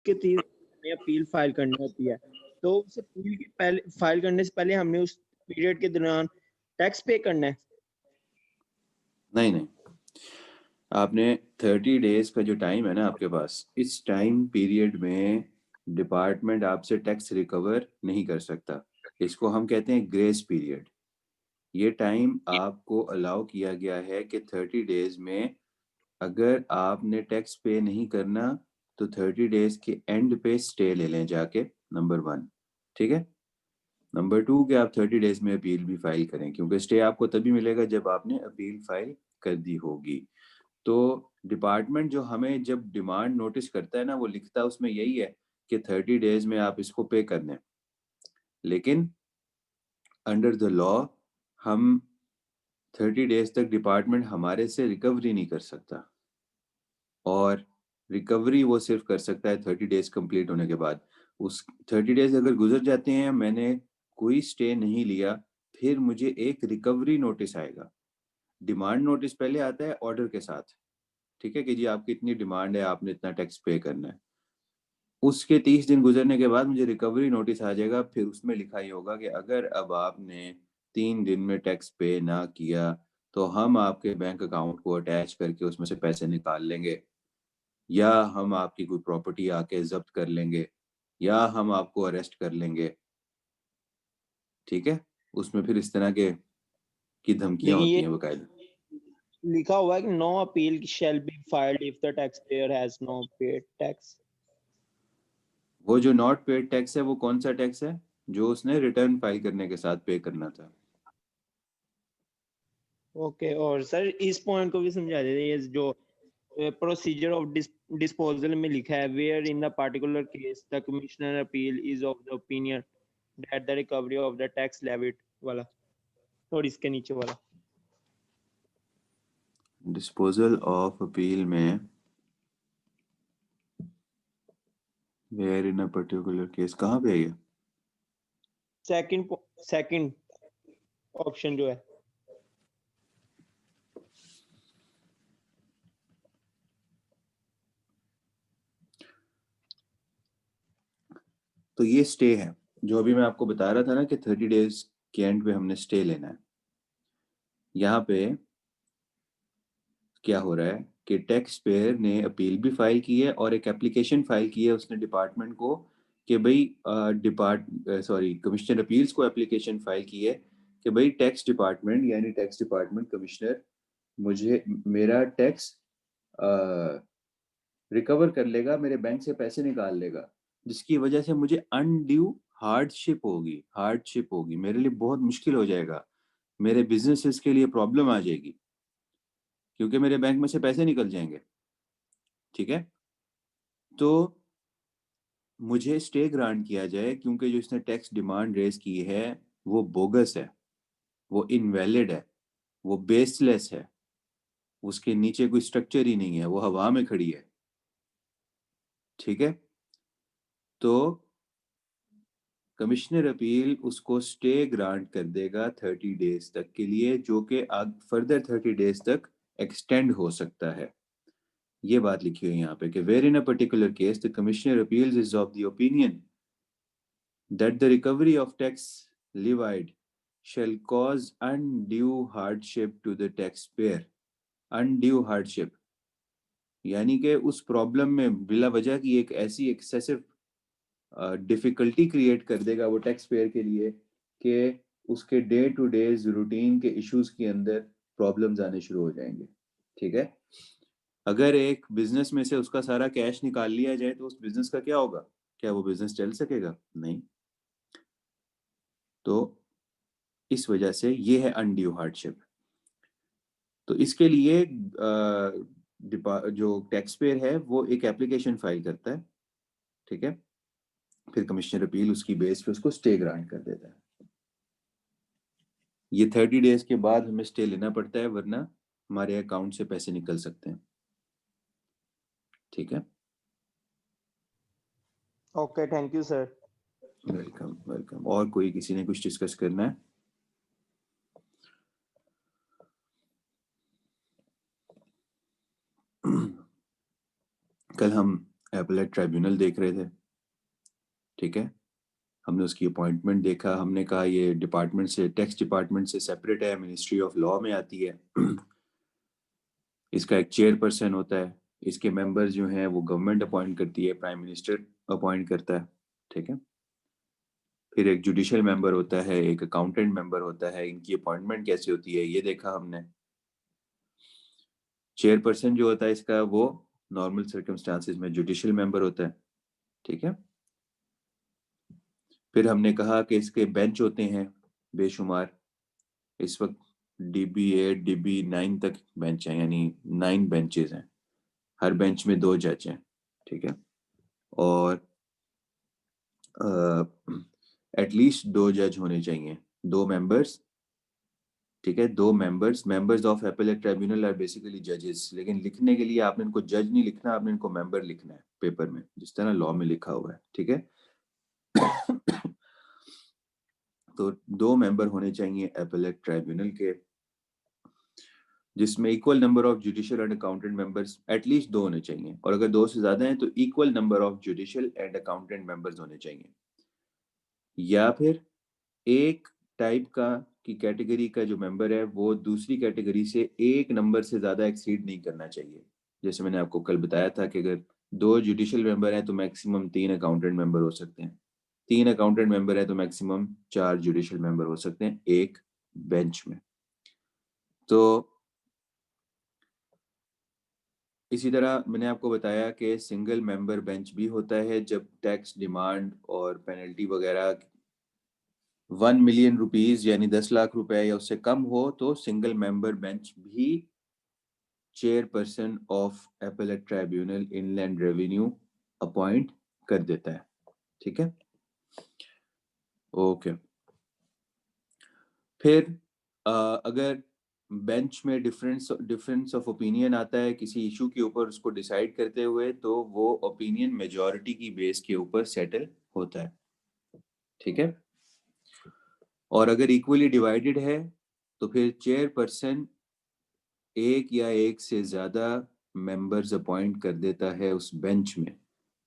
उसके 30 में appeal file करनी होती है, तो उस अपील के पहले फाइल करने से पहले हमने उस पीरियड के दौरान टैक्स पे करना है? नहीं, आपने 30 डेज का जो टाइम है ना आपके पास, इस टाइम पीरियड में डिपार्टमेंट आपसे टैक्स रिकवर नहीं कर सकता। इसको हम कहते हैं ग्रेस पीरियड। ये टाइम आपको अलाउ किया गया है कि 30 डेज में अगर आपने टैक्स पे नहीं करना तो 30 डेज के एंड पे स्टे ले लें जाके, नंबर 1। ठीक है। नंबर 2 कि आप 30 डेज में अपील भी फाइल करें, क्योंकि स्टे आपको तभी मिलेगा जब आपने अपील फाइल कर दी होगी। तो डिपार्टमेंट जो हमें जब डिमांड नोटिस करता है ना, वो लिखता है उसमें यही है कि 30 डेज में आप इसको पे कर दें, लेकिन अंडर द लॉ हम 30 डेज तक डिपार्टमेंट हमारे से रिकवरी नहीं कर सकता, और रिकवरी वो सिर्फ कर सकता है 30 डेज कंप्लीट होने के बाद। उस 30 डेज अगर गुजर जाते हैं, मैंने कोई स्टे नहीं लिया, फिर मुझे एक रिकवरी नोटिस आएगा। डिमांड नोटिस पहले आता है ऑर्डर के साथ, ठीक है, कि जी आपकी इतनी डिमांड है, आपने इतना टैक्स पे करना है। उसके 30 दिन गुजरने के बाद मुझे रिकवरी नोटिस आ जाएगा, फिर उसमें लिखा ही होगा कि अगर अब आपने 3 दिन में टैक्स पे ना किया तो हम आपके बैंक अकाउंट को अटैच करके उसमें से पैसे निकाल लेंगे, या हम आपकी कोई प्रॉपर्टी आके जब्त कर लेंगे, या हम आपको अरेस्ट कर लेंगे। ठीक है। उसमें फिर इस तरह के की धमकियां लेकिन होती ये हैं बकायदा। लिखा हुआ है कि no appeal shall be filed if the tax payer has no paid tax. वो जो नॉट पेड टैक्स है वो कौन सा टैक्स है? जो उसने रिटर्न फाइल करने के साथ पे करना था। ओके, और सर इस पॉइंट को भी समझा देते, ये जो प्रोसीजर ऑफ डिस्पोजल में लिखा है, wherein the particular case the commissioner appeal is of the opinion that the recovery of the tax levied वाला, और इसके नीचे वाला। डिस्पोजल ऑफ अपील में wherein a particular case कहाँ पे है ये? सेकंड ऑप्शन जो है। तो ये स्टे है जो अभी मैं आपको बता रहा था ना कि 30 डेज के एंड पे हमने स्टे लेना है। यहाँ पे क्या हो रहा है कि टैक्स पेयर ने अपील भी फाइल की है और एक एप्लीकेशन फाइल की है उसने डिपार्टमेंट को कि भाई कमिश्नर अपील्स को एप्लीकेशन फाइल की है कि भाई टैक्स डिपार्टमेंट यानी टैक्स डिपार्टमेंट कमिश्नर मुझे मेरा टैक्स रिकवर कर लेगा, मेरे बैंक से पैसे निकाल लेगा, जिसकी वजह से मुझे अनड्यू हार्डशिप होगी, मेरे लिए बहुत मुश्किल हो जाएगा, मेरे बिजनेसेस के लिए प्रॉब्लम आ जाएगी, क्योंकि मेरे बैंक में से पैसे निकल जाएंगे। ठीक है। तो मुझे स्टे ग्रांट किया जाए, क्योंकि जो इसने टैक्स डिमांड रेज की है वो बोगस है, वो इनवैलिड है, वो बेसलेस है, उसके नीचे कोई स्ट्रक्चर ही नहीं है, वो हवा में खड़ी है। ठीक है। तो कमिश्नर अपील उसको स्टे ग्रांट कर देगा 30 डेज तक के लिए, जो कि फर्दर 30 डेज तक एक्सटेंड हो सकता है। ये बात लिखी हुई है यहाँ पे कि wherein a particular case the commissioner appeals is of the opinion that the recovery of tax levied shall cause undue hardship to the taxpayer। undue hardship यानी कि उस प्रॉब्लम में बिला वजह की एक ऐसी एक्सेसिव डिफिकल्टी क्रिएट कर देगा वो टैक्स पेयर के लिए कि उसके डे टू डेज रूटीन के इश्यूज के अंदर प्रॉब्लम्स आने शुरू हो जाएंगे। ठीक है। अगर एक बिजनेस में से उसका सारा कैश निकाल लिया जाए तो उस बिजनेस का क्या होगा? क्या वो बिजनेस चल सकेगा? नहीं। तो इस वजह से ये है अनड्यू हार्डशिप। तो इसके लिए जो टैक्स पेयर है वो एक एप्लीकेशन फाइल करता है। ठीक है। फिर कमिश्नर अपील उसकी बेस पे उसको स्टे ग्रांट कर देता है। ये 30 डेज के बाद हमें स्टे लेना पड़ता है, वरना हमारे अकाउंट से पैसे निकल सकते हैं। ठीक है। Okay, thank you sir. Welcome welcome. और कोई किसी ने कुछ डिस्कस करना है? कल हम एपेलेट ट्राइब्यूनल देख रहे थे, ठीक है। हमने उसकी अपॉइंटमेंट देखा, हमने कहा ये डिपार्टमेंट से, टैक्स डिपार्टमेंट से सेपरेट है, मिनिस्ट्री ऑफ लॉ में आती है। इसका एक चेयरपर्सन होता है, इसके मेंबर्स जो हैं वो गवर्नमेंट अपॉइंट करती है, प्राइम मिनिस्टर अपॉइंट करता है, ठीक है। फिर एक जुडिशियल मेंबर होता है, एक अकाउंटेंट मेंबर होता है, इनकी अपॉइंटमेंट कैसे होती है ये देखा हमने। चेयरपर्सन जो होता है इसका, वो नॉर्मल सर्कमस्टांसिस में जुडिशियल मेंबर होता है, ठीक है। फिर हमने कहा कि इसके बेंच होते हैं बेशुमार, इस वक्त DB8 DB9 तक बेंच है, यानी 9 बेंचेस हैं, हर बेंच में 2 जज हैं, ठीक है। और एटलीस्ट 2 जज होने चाहिए, 2 मेंबर्स, ठीक है। 2 members of appellate tribunal are basically जजेस, लेकिन लिखने के लिए आपने इनको जज नहीं लिखना, आपने इनको मेंबर लिखना है पेपर में, जिस तरह लॉ में लिखा हुआ है, ठीक है। तो 2 मेंबर होने चाहिए एपेलेट ट्राइब्यूनल के, जिसमें equal number of judicial and accountant members, at least 2 होने चाहिए, और अगर 2 से ज्यादा हैं तो equal number of judicial and accountant members होने चाहिए। या फिर एक टाइप का की कैटेगरी का जो मेंबर है वो दूसरी कैटेगरी से एक नंबर से ज्यादा एक्सीड नहीं करना चाहिए। जैसे मैंने आपको कल बताया था कि अगर 2 जुडिशियल मेंबर हैं तो मैक्सिमम 3 अकाउंटेंट मेंबर हो सकते हैं, 3 अकाउंटेंट मेंबर है तो मैक्सिमम 4 जुडिशियल मेंबर हो सकते हैं एक बेंच में। तो इसी तरह मैंने आपको बताया कि सिंगल मेंबर बेंच भी होता है जब टैक्स डिमांड और पेनल्टी वगैरह 1 मिलियन रुपीस यानी 10 लाख रुपए या उससे कम हो, तो सिंगल मेंबर बेंच भी chairperson of appellate tribunal inland revenue appoint कर देता है, ठीक है। ओके। फिर अगर बेंच में डिफरेंस ऑफ ओपिनियन आता है किसी इशू के ऊपर, उसको डिसाइड करते हुए, तो वो ओपिनियन मेजॉरिटी की बेस के ऊपर सेटल होता है, ठीक है। और अगर इक्वली डिवाइडेड है तो फिर चेयरपर्सन एक या एक से ज्यादा मेंबर्स अपॉइंट कर देता है उस बेंच में,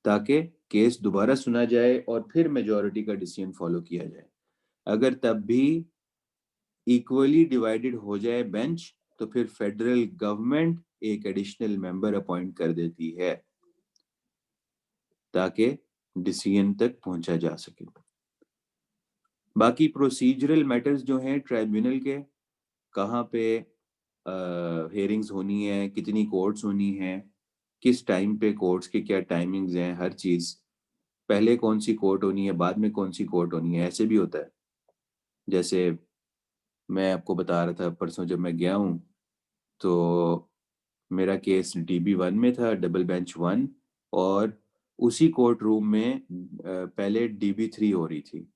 ताकि केस दोबारा सुना जाए और फिर मेजॉरिटी का डिसीजन फॉलो किया जाए। अगर तब भी इक्वली डिवाइडेड हो जाए बेंच, तो फिर फेडरल गवर्नमेंट एक एडिशनल मेंबर अपॉइंट कर देती है ताकि डिसीजन तक पहुंचा जा सके। बाकी प्रोसीजरल मैटर्स जो हैं ट्राइब्यूनल के, कहाँ पे हेयरिंग्स होनी है, कितनी कोर्ट्स होनी है, किस टाइम पे कोर्ट्स के क्या टाइमिंग्स हैं, हर चीज़, पहले कौन सी कोर्ट होनी है, बाद में कौन सी कोर्ट होनी है, ऐसे भी होता है। जैसे मैं आपको बता रहा था परसों जब मैं गया हूँ, तो मेरा केस DB1 में था, डबल बेंच 1, और उसी कोर्ट रूम में पहले DB3 हो रही थी।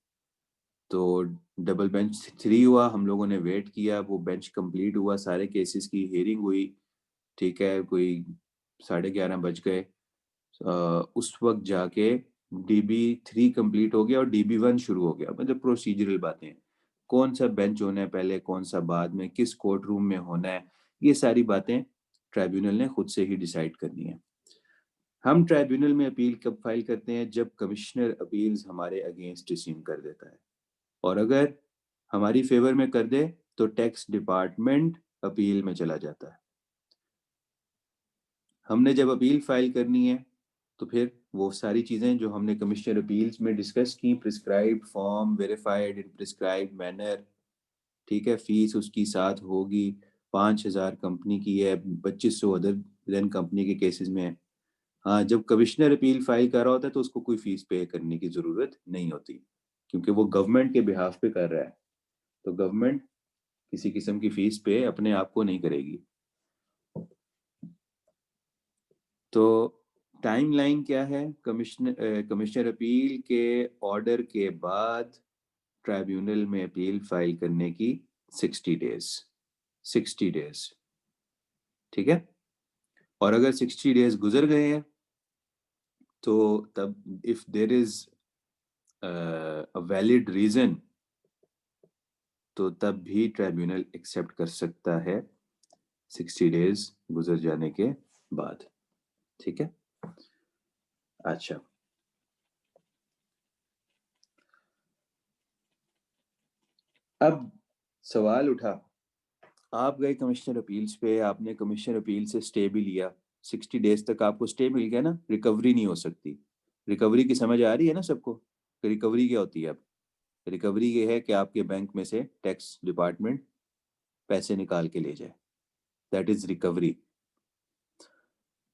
तो डबल बेंच 3 हुआ, हम लोगों ने वेट किया, वो बेंच कंप्लीट हुआ, सारे केसेस की हेयरिंग हुई, ठीक है, कोई 11:30 बज गए। उस वक्त जाके DB3 कंप्लीट हो गया और DB1 शुरू हो गया। मतलब प्रोसीजरल बातें, कौन सा बेंच होना है पहले, कौन सा बाद में, किस कोर्ट रूम में होना है, ये सारी बातें ट्राइब्यूनल ने खुद से ही डिसाइड करनी है। हम ट्राइब्यूनल में अपील कब फाइल करते हैं? जब कमिश्नर अपील्स हमारे अगेंस्ट डिसीजन कर देता है, और अगर हमारी फेवर में कर दे तो टैक्स डिपार्टमेंट अपील में चला जाता है। हमने जब अपील फाइल करनी है तो फिर वो सारी चीज़ें जो हमने कमिश्नर अपील्स में डिस्कस की, प्रिस्क्राइब्ड फॉर्म, वेरीफाइड इन प्रिस्क्राइब्ड मैनर, ठीक है, फीस उसकी साथ होगी, 5,000 कंपनी की है, 2,500 अदर देन कंपनी के केसेस में है। हाँ, जब कमिश्नर अपील फाइल कर रहा होता है तो उसको कोई फीस पे करने की ज़रूरत नहीं होती, क्योंकि वो गवर्नमेंट के बिहाफ पे कर रहा है, तो गवर्नमेंट किसी किस्म की फीस पे अपने आप को नहीं करेगी। तो टाइमलाइन क्या है? कमिश्नर अपील के ऑर्डर के बाद ट्राइब्यूनल में अपील फाइल करने की 60 डेज, 60 डेज, ठीक है। और अगर 60 डेज गुजर गए हैं तो तब if there is a valid reason, तो तब भी ट्राइब्यूनल एक्सेप्ट कर सकता है 60 डेज गुजर जाने के बाद, ठीक है। अच्छा, अब सवाल उठा, आप गए कमिश्नर अपील्स पे, आपने कमिश्नर अपील से स्टे भी लिया, 60 डेज तक आपको स्टे मिल गया ना, रिकवरी नहीं हो सकती। रिकवरी की समझ आ रही है ना सबको कि रिकवरी क्या होती है? अब रिकवरी ये है कि आपके बैंक में से टैक्स डिपार्टमेंट पैसे निकाल के ले जाए, दैट इज रिकवरी।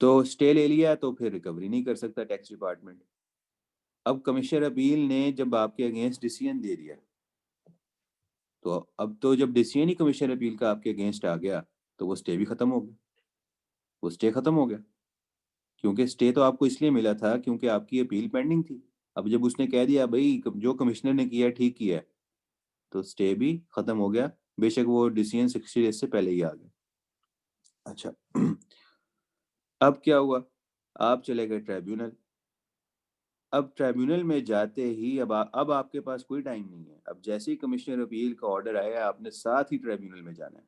तो स्टे ले लिया तो फिर रिकवरी नहीं कर सकता टैक्स डिपार्टमेंट। अब कमिश्नर अपील ने जब आपके अगेंस्ट डिसीजन दे दिया, तो अब तो जब डिसीजन ही कमिश्नर अपील का आपके अगेंस्ट आ गया तो वो स्टे भी खत्म हो गया, वो स्टे खत्म हो गया। क्योंकि स्टे तो आपको इसलिए मिला था क्योंकि आपकी अपील पेंडिंग थी। अब जब उसने कह दिया भाई जो कमिश्नर ने किया ठीक किया है, तो स्टे भी खत्म हो गया, बेशक वो डिसीजन 60 डेज से पहले ही आ गया। अच्छा, अब क्या हुआ, आप चले गए ट्राइब्यूनल। अब ट्राइब्यूनल में जाते ही अब आपके पास कोई टाइम नहीं है। अब जैसे ही कमिश्नर अपील का ऑर्डर आया, आपने साथ ही ट्राइब्यूनल में जाना है।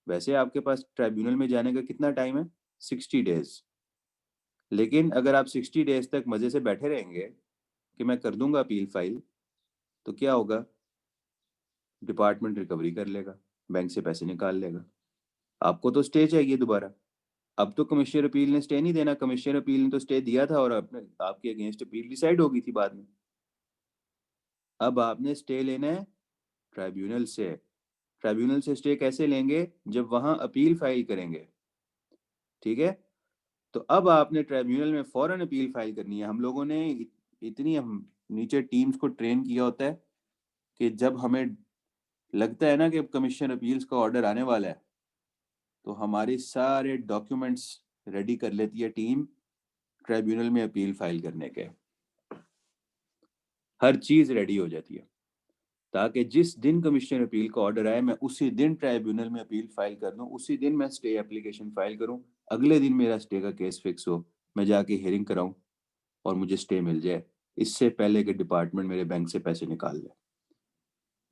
वैसे आपके पास ट्राइब्यूनल में जाने का कितना टाइम है? 60 डेज। लेकिन अगर आप 60 डेज तक मजे से बैठे रहेंगे कि मैं कर दूंगा अपील फाइल, तो क्या होगा? डिपार्टमेंट रिकवरी कर लेगा, बैंक से पैसे निकाल लेगा, आपको तो स्टे चाहिए दोबारा। अब तो कमिश्नर अपील ने स्टे नहीं देना, कमिश्नर अपील ने तो स्टे दिया था और अपने आपके अगेंस्ट अपील डिसाइड हो गई थी बाद में। अब आपने स्टे लेना है ट्राइब्यूनल से। ट्राइब्यूनल से स्टे कैसे लेंगे? जब वहां अपील फाइल करेंगे, ठीक है? तो अब आपने ट्राइब्यूनल में फौरन अपील फाइल करनी है। हम लोगों ने इतनी हम नीचे टीम्स को ट्रेन किया होता है कि जब हमें लगता है ना कि कमिश्नर अपील्स का ऑर्डर आने वाला है, तो हमारे सारे डॉक्यूमेंट्स रेडी कर लेती है टीम ट्राइब्यूनल में अपील फाइल करने के। हर चीज रेडी हो जाती है ताकि जिस दिन कमिश्नर अपील का ऑर्डर आए, मैं उसी दिन ट्राइब्यूनल में अपील फाइल कर दूं, उसी दिन मैं स्टे एप्लीकेशन फाइल करूं, अगले दिन मेरा स्टे का केस फिक्स हो, मैं जाके हियरिंग कराऊं और मुझे स्टे मिल जाए, इससे पहले कि डिपार्टमेंट मेरे बैंक से पैसे निकाल ले।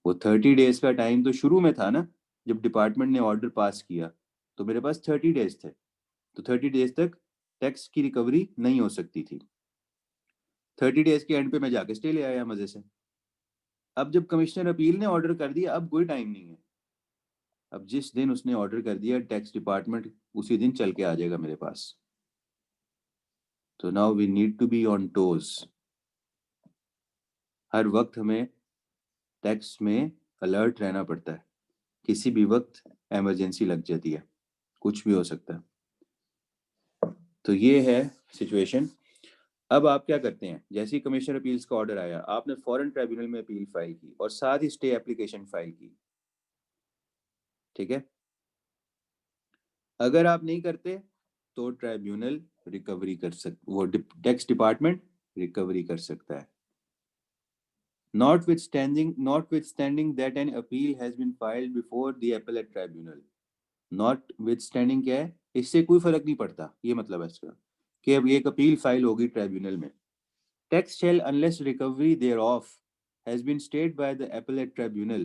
वो 30 डेज का टाइम तो शुरू में था ना, जब डिपार्टमेंट ने ऑर्डर पास किया तो मेरे पास 30 डेज थे, तो 30 डेज तक टैक्स की रिकवरी नहीं हो सकती थी। 30 डेज के एंड पे मैं जाके स्टे ले आया मजे से। अब जब कमिश्नर अपील ने ऑर्डर कर दिया, अब कोई टाइम नहीं है। अब जिस दिन उसने ऑर्डर कर दिया, टैक्स डिपार्टमेंट उसी दिन चल के आ जाएगा मेरे पास। तो now we need to be on toes. हर वक्त हमें टैक्स में अलर्ट रहना पड़ता है, किसी भी वक्त इमरजेंसी लग जाती है, कुछ भी हो सकता है। तो ये है सिचुएशन। अब आप क्या करते हैं? जैसे ही कमिश्नर अपील्स का ऑर्डर आया, आपने फॉरेन ट्राइब्यूनल में अपील फाइल की और साथ ही स्टे एप्लीकेशन फाइल की, ठीक है? अगर आप नहीं करते तो ट्राइब्यूनल रिकवरी कर वो टैक्स डिपार्टमेंट रिकवरी कर सकता है। notwithstanding that an appeal has been filed before the appellate tribunal। notwithstanding क्या है? इससे कोई फर्क नहीं पड़ता, ये मतलब है इसका कि अब एक अपील फाइल होगी ट्राइब्यूनल में। Tax shall unless recovery thereof has been stayed by the appellate tribunal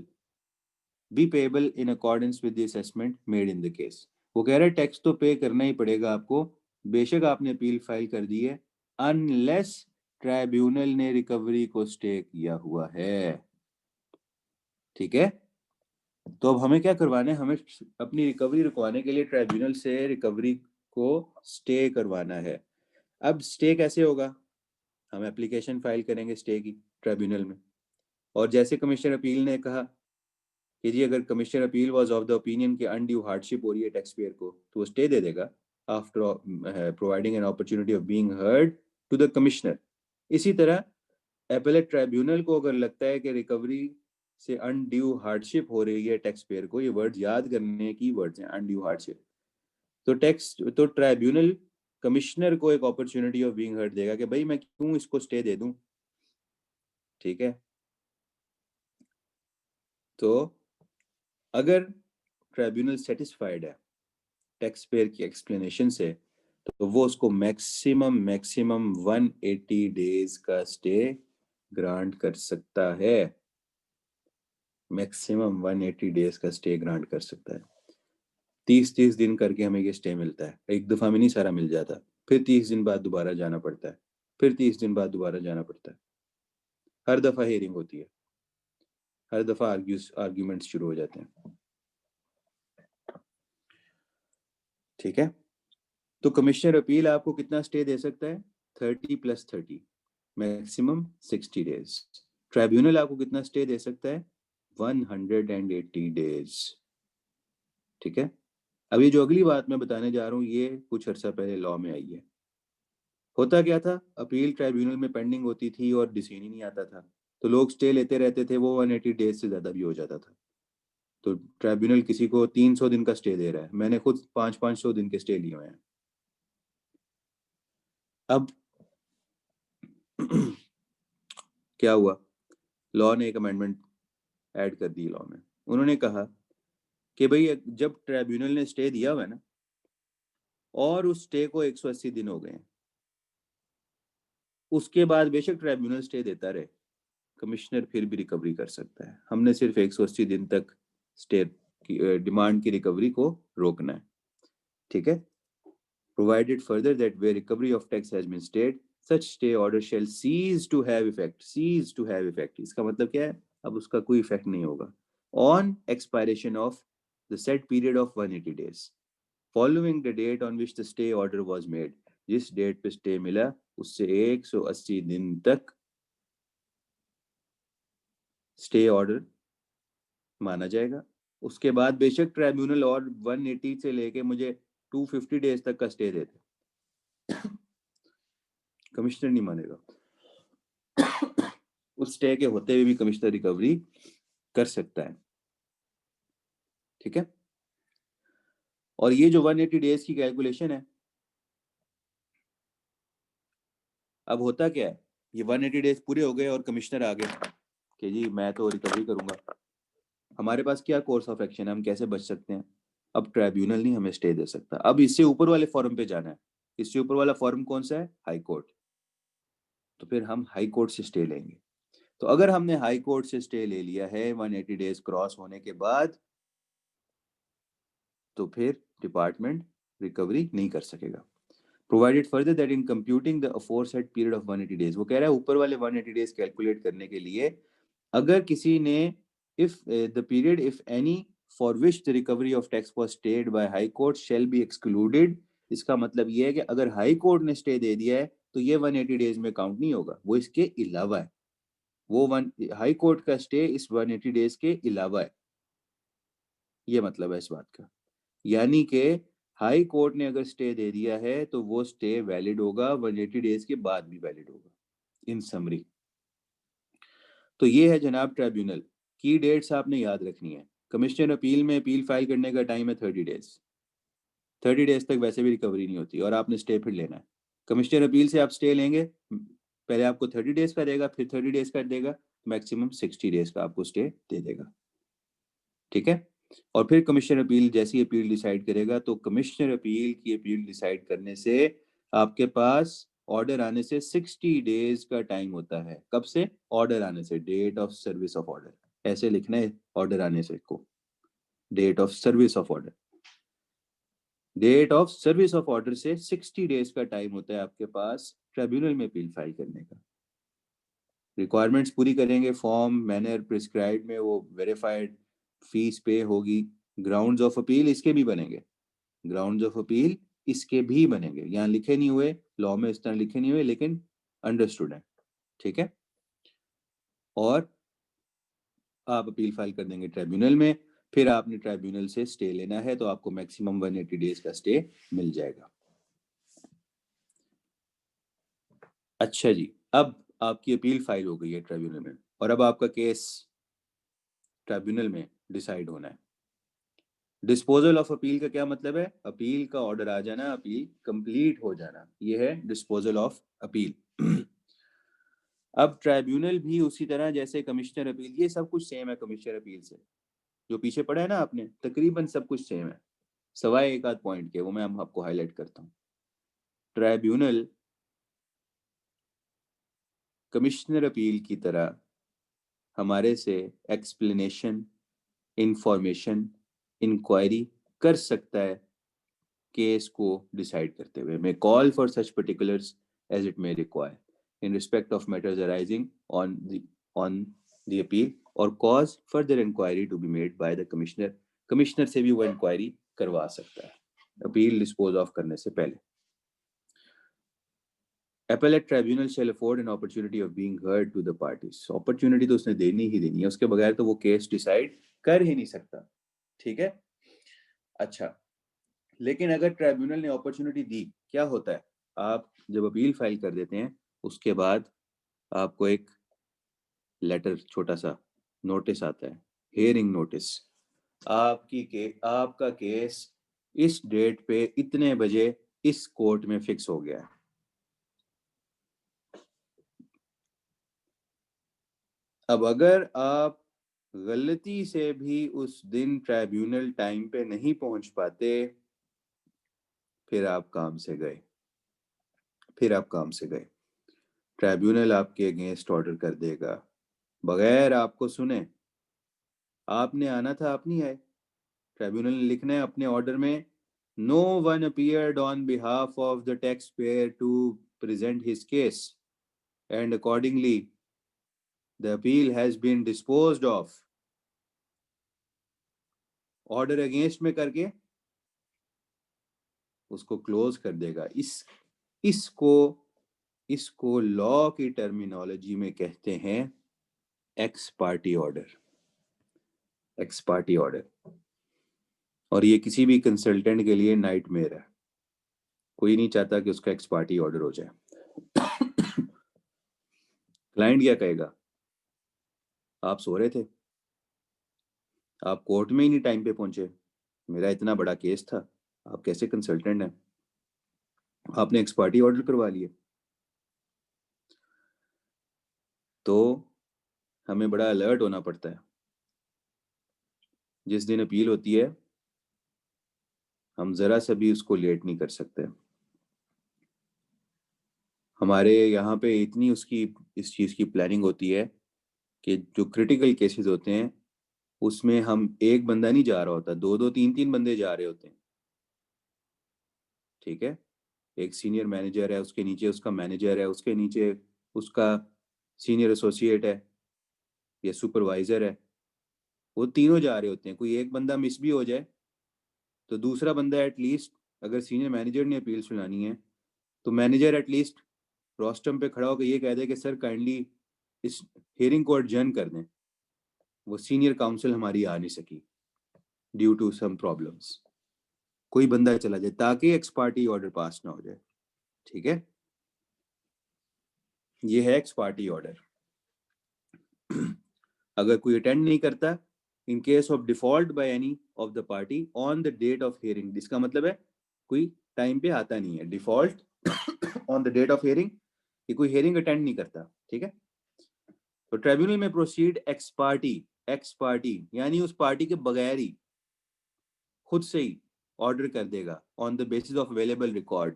be payable in accordance with the assessment made in the case। वो कह रहा है टैक्स तो पे करना ही पड़ेगा आपको, बेशक आपने अपील फाइल कर दी है, अनलेस ट्राइब्यूनल ने रिकवरी को स्टे किया हुआ है, ठीक है? तो अब हमें क्या करवाना है? हमें अपनी रिकवरी रुकवाने के लिए ट्राइब्यूनल से रिकवरी को स्टे करवाना है। अब स्टे कैसे होगा? हम एप्लीकेशन फाइल करेंगे स्टे की ट्राइब्यूनल में, और जैसे कमिश्नर अपील ने कहा कि जी अगर commissioner appeal was of the opinion कि अनड्यू हार्डशिप हो रही है टैक्स पेयर को, तो वो स्टे दे देगा after providing an opportunity of being heard to the commissioner. इसी तरह एपेलेट ट्राइब्यूनल को अगर लगता है कि रिकवरी से अनड्यू हार्डशिप हो रही है टैक्स पेयर को, ये वर्ड याद करने की वर्ड्स हैं, अनड्यू हार्डशिप, तो ट्राइब्यूनल कमिश्नर को एक अपॉर्चुनिटी ऑफ बीइंग हर्ड देगा कि भाई मैं क्यों इसको स्टे दे दूं, ठीक है? तो अगर ट्राइब्यूनल सेटिस्फाइड है टैक्स पेयर की एक्सप्लेनेशन से, तो वो उसको मैक्सिमम 180 डेज का स्टे ग्रांट कर सकता है। मैक्सिमम 180 डेज का स्टे ग्रांट कर सकता है। 30 दिन करके हमें ये स्टे मिलता है, एक दफा में नहीं सारा मिल जाता, फिर 30 दिन बाद दोबारा जाना पड़ता है। फिर 30 दिन बाद दोबारा जाना पड़ता है। हर दफ़ा हेयरिंग होती है, हर दफ़ा आर्ग्यूमेंट्स शुरू हो जाते हैं। ठीक है, तो कमिश्नर अपील आपको कितना स्टे दे सकता है? 30 + 30, मैक्सिमम 60 डेज। ट्राइब्यूनल आपको कितना स्टे दे सकता है? 180 डेज। ठीक है, अब ये जो अगली बात मैं बताने जा रहा हूँ ये कुछ अर्सा पहले लॉ में आई है। होता क्या था, अपील ट्राइब्यूनल में पेंडिंग होती थी और डिसीजन ही नहीं आता था, तो लोग स्टे लेते रहते थे, वो 180 डेज से ज्यादा भी हो जाता था। तो ट्राइब्यूनल किसी को 300 दिन का स्टे दे रहा है, मैंने खुद 500 दिन के स्टे लिए हुए हैं। अब क्या हुआ, लॉ ने एक अमेंडमेंट ऐड कर दी लॉ में। उन्होंने कहा कि भाई जब ट्राइब्यूनल ने स्टे दिया हुआ है ना और उस स्टे को 180 दिन हो गए हैं, उसके बाद बेशक ट्राइब्यूनल स्टे देता रहे, कमिश्नर फिर भी रिकवरी कर सकता है। हमने सिर्फ 180 दिन तक स्टे की डिमांड की रिकवरी को रोकना है। ठीक है, provided further that where recovery of tax has been stayed, such stay order shall cease to have effect. Cease to have effect इसका मतलब क्या है, अब उसका कोई इफेक्ट नहीं होगा on expiration of the said period of 180 days following the date on which the stay order was made. जिस डेट पे स्टे मिला उससे 180 दिन तक स्टे ऑर्डर माना जाएगा। उसके बाद बेशक ट्राइब्यूनल और 180 से लेके मुझे 250 डेज तक का स्टे देते, कमिश्नर नहीं मानेगा। उस स्टे के होते हुए भी कमिश्नर रिकवरी कर सकता है। ठीक है, और ये जो 180 डेज की कैलकुलेशन है, अब होता क्या है, ये 180 डेज पूरे हो गए और कमिश्नर आ गए कि जी मैं तो रिकवरी करूंगा। हमारे पास क्या कोर्स ऑफ एक्शन है, हम कैसे बच सकते हैं? अब ट्राइब्यूनल नहीं हमें स्टे दे सकता, अब इससे ऊपर वाले फॉर्म पे जाना है। इससे ऊपर वाला फॉर्म कौन सा है? High court. तो फिर हम हाई कोर्ट से स्टे लेंगे। तो अगर हमने हाई कोर्ट से स्टे ले लिया है 180 डेज क्रॉस होने के बाद, तो फिर डिपार्टमेंट रिकवरी नहीं कर सकेगा। Provided further that in computing the aforesaid period of 180 days, वो कह रहा है ऊपर वाले 180 डेज कैलकुलेट करने के लिए अगर किसी ने if the period if any for which the recovery of tax was stayed by high court shall be excluded, इसका मतलब ये है कि अगर हाई कोर्ट ने स्टे दे दिया है तो ये 180 डेज में काउंट नहीं होगा, वो इसके अलावा है। वो हाई कोर्ट का स्टे इस 180 डेज के अलावा है, ये मतलब है इस बात का। यानी कि हाई कोर्ट ने अगर स्टे दे दिया है तो वो स्टे वैलिड होगा, 180 डेज के बाद भी वैलिड होगा। इन समरी तो ये है जनाब ट्राइब्यूनल की डेट्स आपने याद रखनी है। कमिश्नर अपील में अपील फाइल करने का टाइम है 30 डेज। 30 डेज तक वैसे भी रिकवरी नहीं होती और आपने स्टे फिर लेना है। कमिश्नर अपील से आप स्टे लेंगे, पहले आपको 30 डेज का देगा, फिर 30 डेज का देगा, मैक्सिमम 60 डेज का आपको स्टे दे देगा। ठीक है, और फिर कमिश्नर अपील जैसी अपील डिसाइड करेगा, तो कमिश्नर अपील की अपील डिसाइड करने से आपके पास ऑर्डर आने से 60 डेज का टाइम होता है। कब से? ऑर्डर आने से, date of service of order, ऐसे लिखना है ऑर्डर आने से को, date of service of order. Date of service of order से 60 डेज का टाइम होता है आपके पास ट्रिब्यूनल में अपील फाइल करने का। रिक्वायरमेंट्स पूरी करेंगे, फॉर्म मैनर प्रिस्क्राइब में वो वेरीफाइड, फीस पे होगी, ग्राउंड्स ऑफ अपील इसके भी बनेंगे, ग्राउंड्स ऑफ अपील इसके भी बनेंगे। यहाँ लिखे नहीं हुए, लॉ में इस तरह लिखे नहीं हुए, लेकिन अंडरस्टूड है। ठीक है, और आप अपील फाइल कर देंगे ट्राइब्यूनल में, फिर आपने ट्राइब्यूनल से स्टे लेना है तो आपको मैक्सिमम 180 डेज का स्टे मिल जाएगा। अच्छा जी, अब आपकी अपील फाइल हो गई है ट्राइब्यूनल में और अब आपका केस ट्राइब्यूनल में डिसाइड होना है। डिस्पोजल ऑफ अपील का क्या मतलब है? अपील का ऑर्डर आ जाना, अपील कंप्लीट हो जाना, ये है डिस्पोजल ऑफ अपील। अब ट्राइब्यूनल भी उसी तरह जैसे कमिश्नर अपील, ये सब कुछ सेम है कमिश्नर अपील से, जो पीछे पढ़ा है ना आपने, तकरीबन सब कुछ सेम है, सवाए एक आध पॉइंट के, वो मैं आपको हाईलाइट करता हूँ। ट्राइब्यूनल कमिश्नर अपील की तरह हमारे से एक्सप्लेनेशन, इंफॉर्मेशन, इंक्वायरी कर सकता है केस को डिसाइड करते हुए, may call for such particulars as it may require. in respect of matters arising on the appeal or cause further inquiry to be made by the commissioner. Commissioner से भी वो inquiry करवा सकता है appeal dispose of करने से पहले. Appellate tribunal shall afford an opportunity of being heard to the parties. Opportunity तो उसने देनी ही देनी है, उसके बगैर तो वो केस डिसाइड कर ही नहीं सकता. ठीक है. अच्छा, लेकिन अगर ट्राइब्यूनल ने अपॉर्चुनिटी दी, क्या होता है, आप जब अपील फाइल कर देते हैं उसके बाद आपको एक लेटर, छोटा सा नोटिस आता है, हियरिंग नोटिस. आपका केस इस डेट पे इतने बजे इस कोर्ट में फिक्स हो गया है. अब अगर आप गलती से भी उस दिन ट्राइब्यूनल टाइम पे नहीं पहुंच पाते, फिर आप काम से गए. ट्राइब्यूनल आपके अगेंस्ट ऑर्डर कर देगा बगैर आपको सुने. आपने आना था, आप नहीं आए. ट्राइब्यूनल ने लिखना है अपने ऑर्डर में, no one appeared on behalf of the tax payer to present his case and accordingly the appeal has been disposed of. Order against में करके उसको क्लोज कर देगा. इसको लॉ की टर्मिनोलॉजी में कहते हैं एक्स पार्टी ऑर्डर. और ये किसी भी कंसल्टेंट के लिए नाइटमेयर है. कोई नहीं चाहता कि उसका एक्स पार्टी ऑर्डर हो जाए. क्लाइंट क्या कहेगा, आप सो रहे थे, आप कोर्ट में ही नहीं टाइम पे पहुंचे, मेरा इतना बड़ा केस था, आप कैसे कंसल्टेंट हैं, आपने एक्स पार्टी ऑर्डर करवा लिया. तो हमें बड़ा अलर्ट होना पड़ता है. जिस दिन अपील होती है हम जरा सा भी उसको लेट नहीं कर सकते. हमारे यहाँ पे इतनी उसकी इस चीज़ की प्लानिंग होती है कि जो क्रिटिकल केसेस होते हैं उसमें हम एक बंदा नहीं जा रहा होता, दो दो तीन तीन बंदे जा रहे होते हैं. ठीक है. एक सीनियर मैनेजर है, उसके नीचे उसका मैनेजर है, उसके नीचे उसका सीनियर एसोसिएट है या सुपरवाइजर है. वो तीनों जा रहे होते हैं. कोई एक बंदा मिस भी हो जाए तो दूसरा बंदा एटलीस्ट, अगर सीनियर मैनेजर ने अपील सुनानी है तो मैनेजर एटलीस्ट रोस्टम पे खड़ा होकर ये कह दे कि सर काइंडली इस हियरिंग को एडजर्न कर दें. वो सीनियर काउंसिल हमारी आ नहीं सकी ड्यू टू सम प्रॉब्लम्स. कोई बंदा चला जाए ताकि एक्स पार्टी ऑर्डर पास ना हो जाए. ठीक है. ये है एक्स पार्टी ऑर्डर. अगर कोई अटेंड नहीं करता in case of default by any of the party on the date of hearing, इसका मतलब है कोई टाइम पे आता नहीं है. Default on the date of hearing, कि कोई हियरिंग अटेंड नहीं करता. ठीक है. तो ट्राइब्यूनल में प्रोसीड एक्स पार्टी यानी उस पार्टी के बगैर ही खुद से ही ऑर्डर कर देगा on the basis of available record.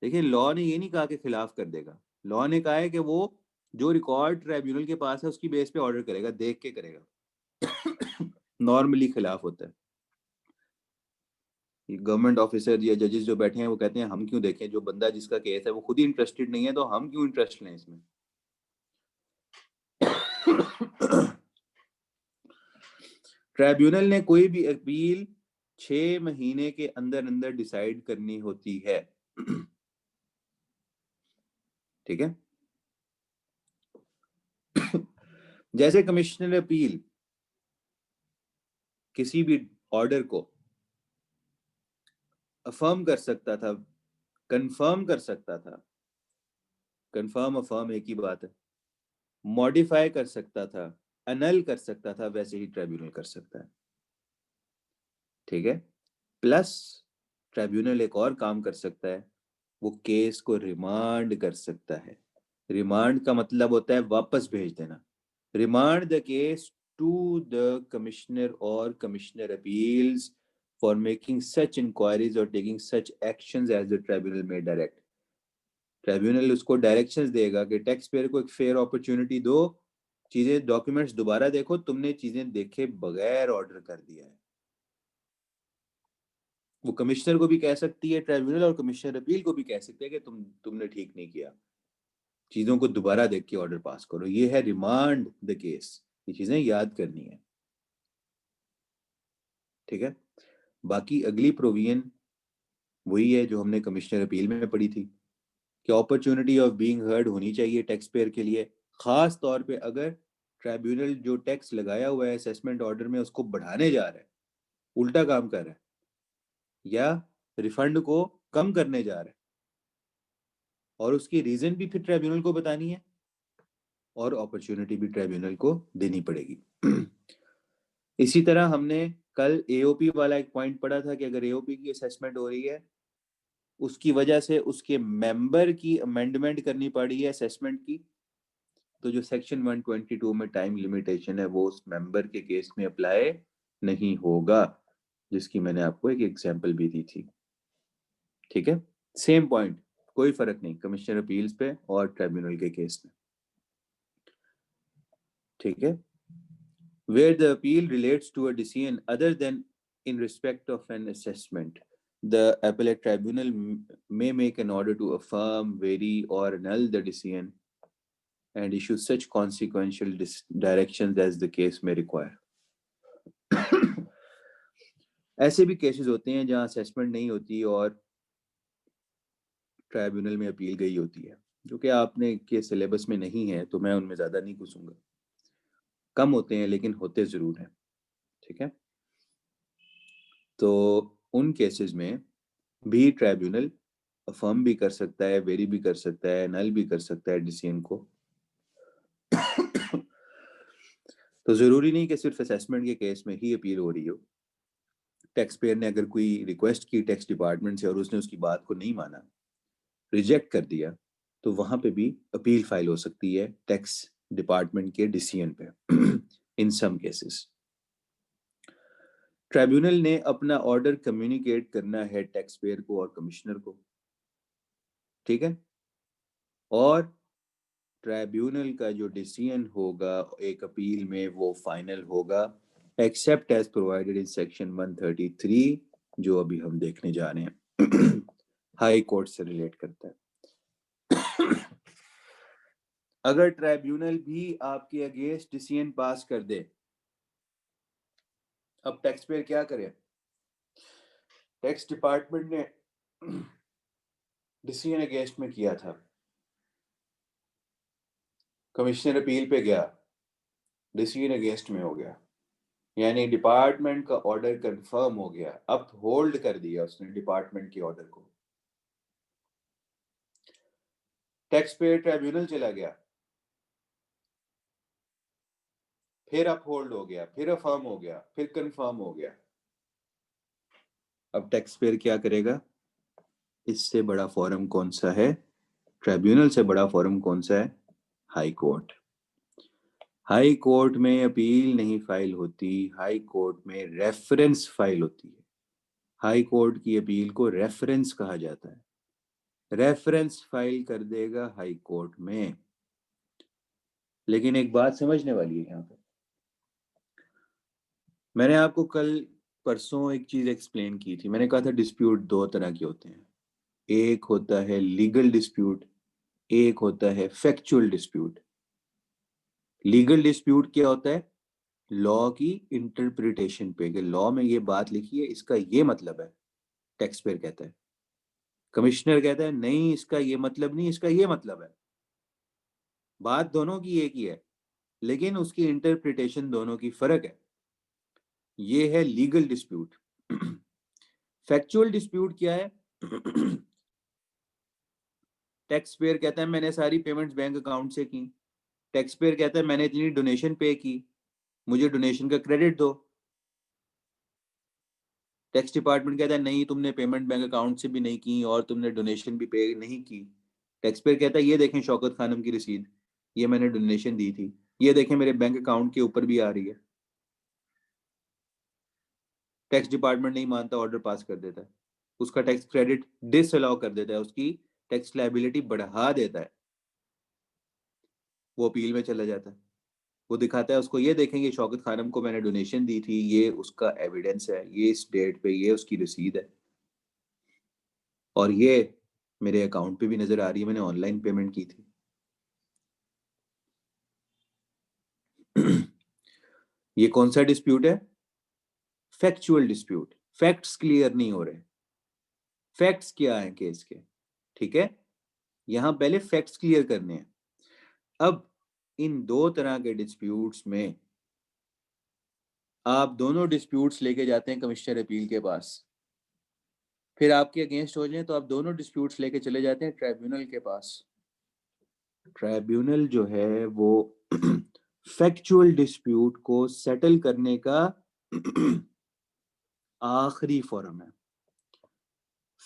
देखिए, लॉ ने ये नहीं कहा कि खिलाफ कर देगा. लॉ ने कहा है कि वो जो रिकॉर्ड ट्राइब्यूनल के पास है उसकी बेस पे ऑर्डर करेगा, देख के करेगा. नॉर्मली खिलाफ होता है. गवर्नमेंट ऑफिसर या जजेस जो बैठे हैं वो कहते हैं हम क्यों देखें, जो बंदा जिसका केस है वो खुद ही इंटरेस्टेड नहीं है तो हम क्यों इंटरेस्ट लें इसमें. ट्राइब्यूनल ने कोई भी अपील 6 महीने के अंदर अंदर डिसाइड करनी होती है. ठीक है. जैसे कमिश्नर अपील किसी भी ऑर्डर को अफर्म कर सकता था, कंफर्म कर सकता था, कंफर्म अफर्म एक ही बात है, मॉडिफाई कर सकता था, अनल कर सकता था, वैसे ही ट्राइब्यूनल कर सकता है. ठीक है. प्लस ट्राइब्यूनल एक और काम कर सकता है, वो केस को रिमांड कर सकता है. रिमांड का मतलब होता है वापस भेज देना. Remand the case to the commissioner और commissioner appeals for making such inquiries और taking such actions as the tribunal में डायरेक्ट. ट्राइब्यूनल उसको डायरेक्शंस देगा कि टैक्स पेयर को एक फेयर अपॉर्चुनिटी दो, चीजें डॉक्यूमेंट्स दोबारा देखो, तुमने चीजें देखे बगैर ऑर्डर कर दिया है. वो कमिश्नर को भी कह सकती है ट्राइब्यूनल, और कमिश्नर अपील को भी कह सकते हैं कि तुमने ठीक नहीं किया. चीज़ों को दोबारा देख के ऑर्डर पास करो। ये है रिमांड द केस, ये चीज़ें याद करनी है, ठीक है। बाकी अगली प्रोविजन वही है जो हमने कमिश्नर अपील में पढ़ी थी कि अपॉर्चुनिटी ऑफ बीइंग हर्ड होनी चाहिए टैक्स पेयर के लिए, खास तौर पे अगर ट्राइब्यूनल जो टैक्स लगाया हुआ है असेसमेंट ऑर्डर में उसको बढ़ाने जा रहा है, उल्टा काम कर रहा है, या रिफंड को कम करने जा रहा है, और उसकी रीजन भी फिर ट्राइब्यूनल को बतानी है और अपॉर्चुनिटी भी ट्राइब्यूनल को देनी पड़ेगी। इसी तरह हमने कल एओपी वाला एक पॉइंट पढ़ा था कि अगर एओपी की असेसमेंट हो रही है, उसकी वजह से उसके मेंबर की अमेंडमेंट करनी पड़ी है असेसमेंट की, तो जो सेक्शन 122 में टाइम लिमिटेशन है वो उस मेंबर के केस में अप्लाई नहीं होगा, जिसकी मैंने आपको एक एग्जांपल भी दी थी, ठीक है। सेम पॉइंट, कोई फर्क नहीं कमिश्नर अपील्स पे और ट्राइब्यूनल के केस में, ठीक है। Where the appeal relates to a decision other than in respect of an assessment, the appellate tribunal may make an order to affirm, vary, or annul the decision and issue such consequential directions as the case may require. ऐसे भी cases होते हैं जहां assessment नहीं होती और tribunal में appeal गई होती है, जो कि आपने के सिलेबस में नहीं है तो मैं उनमें ज़्यादा नहीं घुसूंगा, कम होते हैं लेकिन होते ज़रूर हैं, ठीक है। तो उन केसेस में भी ट्राइब्यूनल अफर्म भी कर सकता है, वेरी भी कर सकता है, नल भी कर सकता है डिसीजन को। तो ज़रूरी नहीं कि सिर्फ असेसमेंट के केस में ही अपील हो रही हो। टैक्स पेयर ने अगर कोई रिक्वेस्ट की टैक्स डिपार्टमेंट से और उसने उसकी बात को नहीं माना, रिजेक्ट कर दिया, तो वहां पे भी अपील फाइल हो सकती है टैक्स डिपार्टमेंट के डिसीजन पे इन सम केसेस। ट्राइब्यूनल ने अपना ऑर्डर कम्युनिकेट करना है टैक्स पेयर को और कमिश्नर को, ठीक है। और ट्राइब्यूनल का जो डिसीजन होगा एक अपील में वो फाइनल होगा except as provided in section 133, जो अभी हम देखने जा रहे हैं, हाई कोर्ट से रिलेट करता है। अगर ट्राइब्यूनल भी आपके अगेंस्ट डिसीजन पास कर दे, अब टैक्स पेयर क्या करे? टैक्स डिपार्टमेंट ने डिसीजन अगेंस्ट में किया था, कमिश्नर अपील पे गया, डिसीजन अगेंस्ट में हो गया, यानी डिपार्टमेंट का ऑर्डर कंफर्म हो गया, अब होल्ड कर दिया उसने डिपार्टमेंट के ऑर्डर को, टैक्स पेयर ट्राइब्यूनल चला गया, फिर अप होल्ड हो गया, फिर अफर्म हो गया, फिर कंफर्म हो गया। अब टैक्स पेयर क्या करेगा? इससे बड़ा फोरम कौन सा है? ट्राइब्यूनल से बड़ा फोरम कौन सा है? High court. हाई कोर्ट में अपील नहीं फाइल होती, हाई कोर्ट में रेफरेंस फाइल होती है। हाई कोर्ट की अपील को रेफरेंस कहा जाता है, रेफरेंस फाइल कर देगा हाई कोर्ट में। लेकिन एक बात समझने वाली है यहाँ पे, मैंने आपको कल परसों एक चीज एक्सप्लेन की थी, मैंने कहा था डिस्प्यूट दो तरह के होते हैं, एक होता है लीगल डिस्प्यूट, एक होता है फैक्चुअल डिस्प्यूट। लीगल डिस्प्यूट क्या होता है? लॉ की इंटरप्रिटेशन पे, कि लॉ में ये बात लिखी है इसका ये मतलब है, टैक्स पेयर कहता है, कमिश्नर कहता है नहीं इसका ये मतलब नहीं, इसका ये मतलब है। बात दोनों की एक ही है लेकिन उसकी इंटरप्रिटेशन दोनों की फर्क है, ये है लीगल डिस्प्यूट। फैक्चुअल डिस्प्यूट क्या है? टैक्स पेयर कहता है मैंने सारी पेमेंट्स बैंक अकाउंट से की, टैक्स पेयर कहता है मैंने इतनी डोनेशन पे की, मुझे डोनेशन का क्रेडिट दो। टैक्स डिपार्टमेंट कहता है नहीं तुमने पेमेंट बैंक अकाउंट से भी नहीं की और तुमने डोनेशन भी पे नहीं की। टैक्स पेयर कहता है ये देखें शौकत खानम की रसीद, ये मैंने डोनेशन दी थी, ये देखें मेरे बैंक अकाउंट के ऊपर भी आ रही है। टैक्स डिपार्टमेंट नहीं मानता, ऑर्डर पास कर देता है, उसका टैक्स क्रेडिट डिसअलाउ कर देता है, उसकी टैक्स लायबिलिटी बढ़ा देता है, वो अपील में चला जाता है, वो दिखाता है उसको ये देखेंगे शौकत खानम को मैंने डोनेशन दी थी, ये उसका एविडेंस है, ये इस डेट पे ये उसकी रसीद है और ये मेरे अकाउंट पे भी नजर आ रही है, मैंने ऑनलाइन पेमेंट की थी। ये कौन सा डिस्प्यूट है? Factual dispute. फैक्ट्स क्लियर नहीं हो रहे। फैक्ट्स क्या है केस के? ठीक है, यहां पहले फैक्ट्स क्लियर करने हैं। अब इन दो तरह के डिस्प्यूट्स में आप दोनों डिस्प्यूट्स लेके जाते हैं कमिश्नर अपील के पास, फिर आपके अगेंस्ट हो जाए तो आप दोनों डिस्प्यूट्स लेके चले जाते हैं ट्राइब्यूनल के पास। ट्राइब्यूनल जो है वो फैक्चुअल डिस्प्यूट को सेटल करने का आखिरी फोरम है।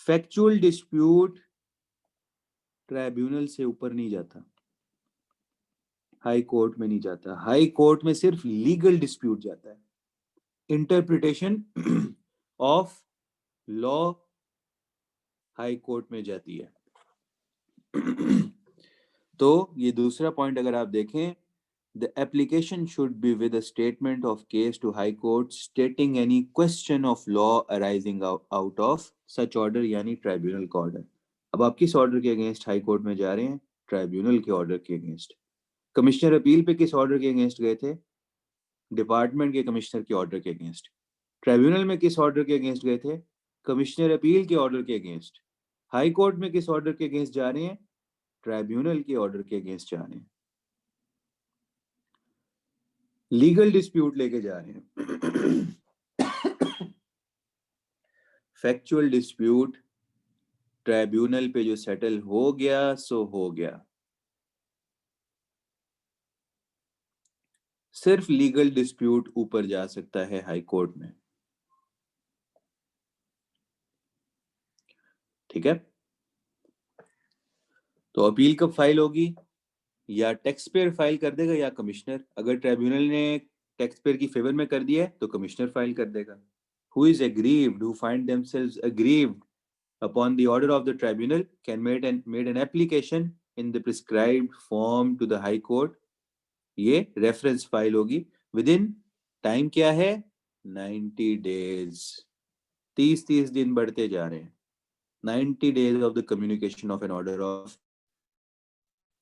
फैक्चुअल डिस्प्यूट ट्राइब्यूनल से ऊपर नहीं जाता, हाई कोर्ट में नहीं जाता। हाई कोर्ट में सिर्फ लीगल डिस्प्यूट जाता है, interpretation of law high court में जाती है। तो ये दूसरा पॉइंट अगर आप देखें, the application should be with a statement of case to high court stating any question of law arising out of such order, यानी ट्राइब्यूनल का ऑर्डर। अब आप किस ऑर्डर के अगेंस्ट हाई कोर्ट में जा रहे हैं? ट्राइब्यूनल के ऑर्डर के अगेंस्ट। कमिश्नर अपील पे किस ऑर्डर के अगेंस्ट गए थे? डिपार्टमेंट के कमिश्नर के ऑर्डर के अगेंस्ट। ट्राइब्यूनल में किस ऑर्डर के अगेंस्ट गए थे? कमिश्नर अपील के ऑर्डर के अगेंस्ट। हाई कोर्ट में किस ऑर्डर के अगेंस्ट जा रहे हैं? ट्राइब्यूनल के ऑर्डर के अगेंस्ट जा रहे हैं, लीगल डिस्प्यूट लेके जा रहे हैं। फैक्चुअल डिस्प्यूट ट्राइब्यूनल पे जो सेटल हो गया सो हो गया, सिर्फ लीगल डिस्प्यूट ऊपर जा सकता है हाई कोर्ट में। ठीक है, तो अपील कब फाइल होगी? या टैक्स पेयर फाइल कर देगा या कमिश्नर। अगर ट्राइब्यूनल ने टैक्स पेयर की फेवर में कर दिया है तो कमिश्नर फाइल कर देगा। Who is aggrieved, who find themselves aggrieved upon the order of the tribunal can made an application in the prescribed form to the high court। ये रेफरेंस फाइल होगी विद इन टाइम क्या है? 90 days. 30 दिन बढ़ते जा रहे हैं। 90 days of the communication of an order of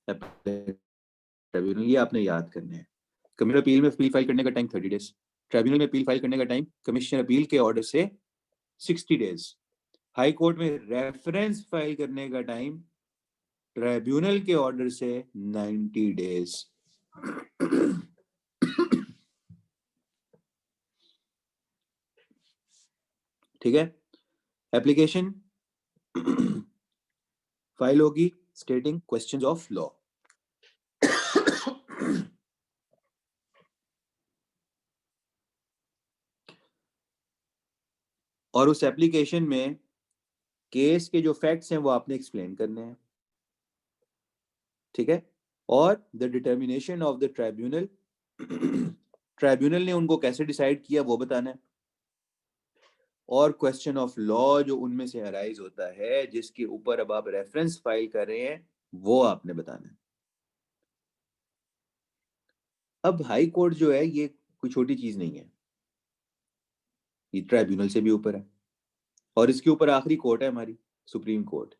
tribunal, ये आपने याद करने हैं। कमिश्नर अपील में अपील फाइल करने का टाइम 30 डेज, ट्राइब्यूनल में अपील फाइल करने का टाइम कमिश्नर अपील के ऑर्डर से 60 डेज, हाई कोर्ट में रेफरेंस फाइल करने का टाइम ट्राइब्यूनल के ऑर्डर से 90 डेज। ठीक है, एप्लीकेशन फाइल होगी स्टेटिंग क्वेश्चंस ऑफ लॉ। और उस एप्लीकेशन में केस के जो फैक्ट्स हैं वो आपने एक्सप्लेन करने हैं। ठीक है, और the determination of the tribunal, tribunal ने उनको कैसे डिसाइड किया वो बताना है, और क्वेश्चन ऑफ लॉ जो उनमें से अराइज होता है जिसके ऊपर अब आप रेफरेंस फाइल कर रहे हैं वो आपने बताना है। अब हाई कोर्ट जो है ये कोई छोटी चीज नहीं है, ये ट्राइब्यूनल से भी ऊपर है, और इसके ऊपर आखिरी कोर्ट है हमारी सुप्रीम कोर्ट।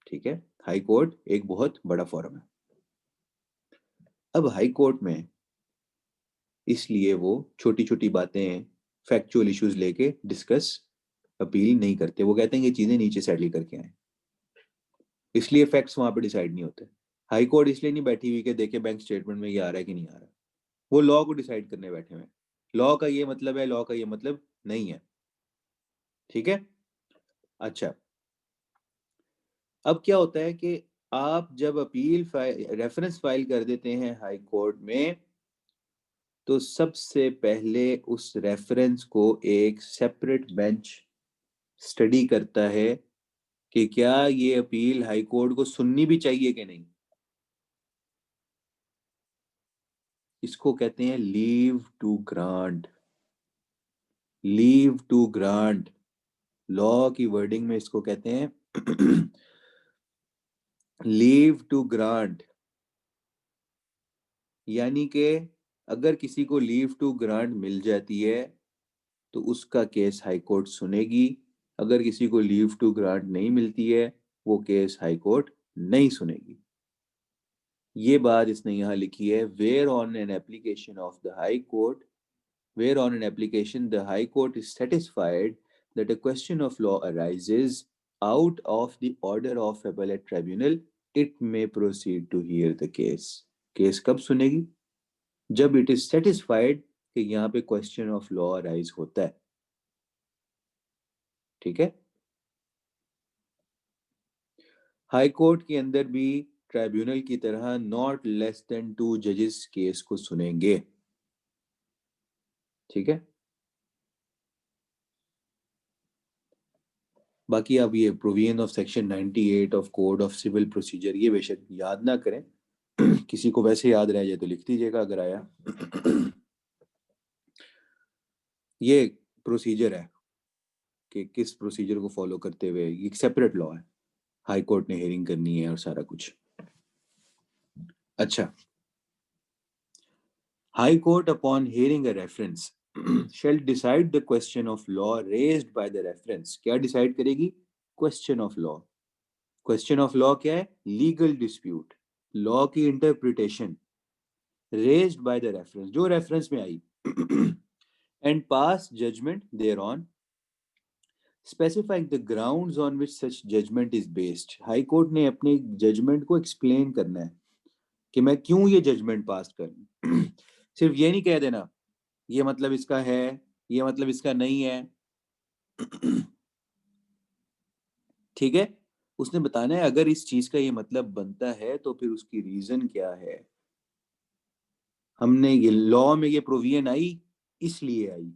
ठीक है, हाई कोर्ट एक बहुत बड़ा फोरम है। अब हाई कोर्ट में इसलिए वो छोटी छोटी बातें, फैक्चुअल इश्यूज लेके डिस्कस अपील नहीं करते। वो कहते हैं ये चीजें नीचे सेटल करके आए, इसलिए फैक्ट्स वहां पे डिसाइड नहीं होते। हाई कोर्ट इसलिए नहीं बैठी हुई कि देखे बैंक स्टेटमेंट में ये आ रहा है कि नहीं आ रहा, वो लॉ को डिसाइड करने बैठे हुए। लॉ का ये मतलब है, लॉ का ये मतलब नहीं है। ठीक है, अच्छा, अब क्या होता है कि आप जब अपील रेफरेंस फाइल कर देते हैं हाई कोर्ट में, तो सबसे पहले उस रेफरेंस को एक सेपरेट बेंच स्टडी करता है कि क्या ये अपील हाई कोर्ट को सुननी भी चाहिए कि नहीं। इसको कहते हैं leave to grant. Leave to grant, law की वर्डिंग में इसको कहते हैं लीव टू ग्रांट। यानी कि अगर किसी को लीव टू ग्रांट मिल जाती है तो उसका केस हाई कोर्ट सुनेगी। अगर किसी को लीव टू ग्रांट नहीं मिलती है वो केस हाई कोर्ट नहीं सुनेगी। ये बात इसने यहाँ लिखी है, where on an application of the High Court, where on an application the High Court is satisfied that a question of law arises out of the order of appellate tribunal, it may proceed to hear the case. Case कब सुनेगी? जब it is satisfied कि यहाँ पे question of law arise होता है, ठीक है? High court के अंदर भी ट्राइब्यूनल की तरह नॉट लेस देन 2 जजेस केस को सुनेंगे, ठीक है? बाकी अब ये provision of section 98 of code of civil procedure ये बेशक याद ना करें, किसी को वैसे याद रह जाए तो लिख दीजिएगा अगर आया। ये प्रोसीजर है कि किस प्रोसीजर को फॉलो करते हुए, ये एक सेपरेट लॉ है, हाई कोर्ट ने हियरिंग करनी है और सारा कुछ। अच्छा, high court upon hearing a reference shall decide the question of law raised by the reference। क्या डिसाइड करेगी? Question of law. Question of law क्या है? लीगल डिस्प्यूट, लॉ की interpretation raised by the reference, जो reference में आई, and pass judgment thereon specifying the grounds on which such judgment is based. High court ने अपने judgement को explain करना है कि मैं क्यों ये जजमेंट पास करूं। सिर्फ ये नहीं कह देना ये मतलब इसका है, ये मतलब इसका नहीं है, ठीक है? उसने बताना है अगर इस चीज का ये मतलब बनता है तो फिर उसकी रीजन क्या है। हमने ये लॉ में ये प्रोविजन आई इसलिए आई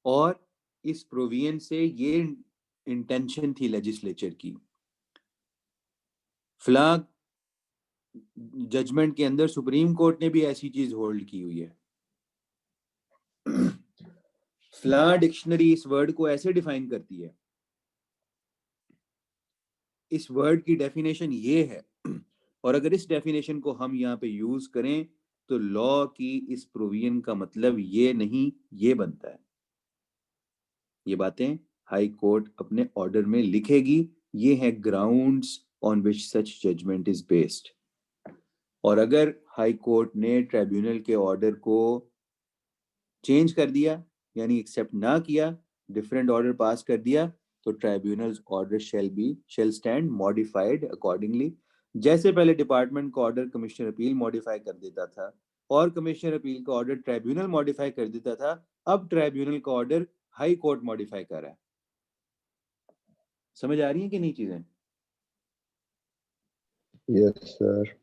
और इस प्रोविजन से ये इंटेंशन थी लेजिस्लेचर की। फला जजमेंट के अंदर सुप्रीम कोर्ट ने भी ऐसी चीज होल्ड की हुई है। फला डिक्शनरी इस वर्ड को ऐसे डिफाइन करती है, इस वर्ड की डेफिनेशन ये है, और अगर इस डेफिनेशन को हम यहाँ पे यूज करें तो लॉ की इस प्रोविजन का मतलब ये नहीं, ये बनता है। ये बातें हाई कोर्ट अपने ऑर्डर में लिखेगी, ये है grounds on which such judgment is based. और अगर हाई कोर्ट ने ट्राइब्यूनल के ऑर्डर को चेंज कर दिया, यानी एक्सेप्ट ना किया, डिफरेंट ऑर्डर पास कर दिया, तो tribunal's order shall stand modified accordingly. जैसे पहले डिपार्टमेंट का ऑर्डर कमिश्नर अपील मॉडिफाई कर देता था और कमिश्नर अपील का ऑर्डर ट्राइब्यूनल मॉडिफाई कर देता था, अब ट्राइब्यूनल का ऑर्डर हाई कोर्ट मॉडिफाई कर रहा है। समझ आ रही है कि नहीं चीजें? Yes sir.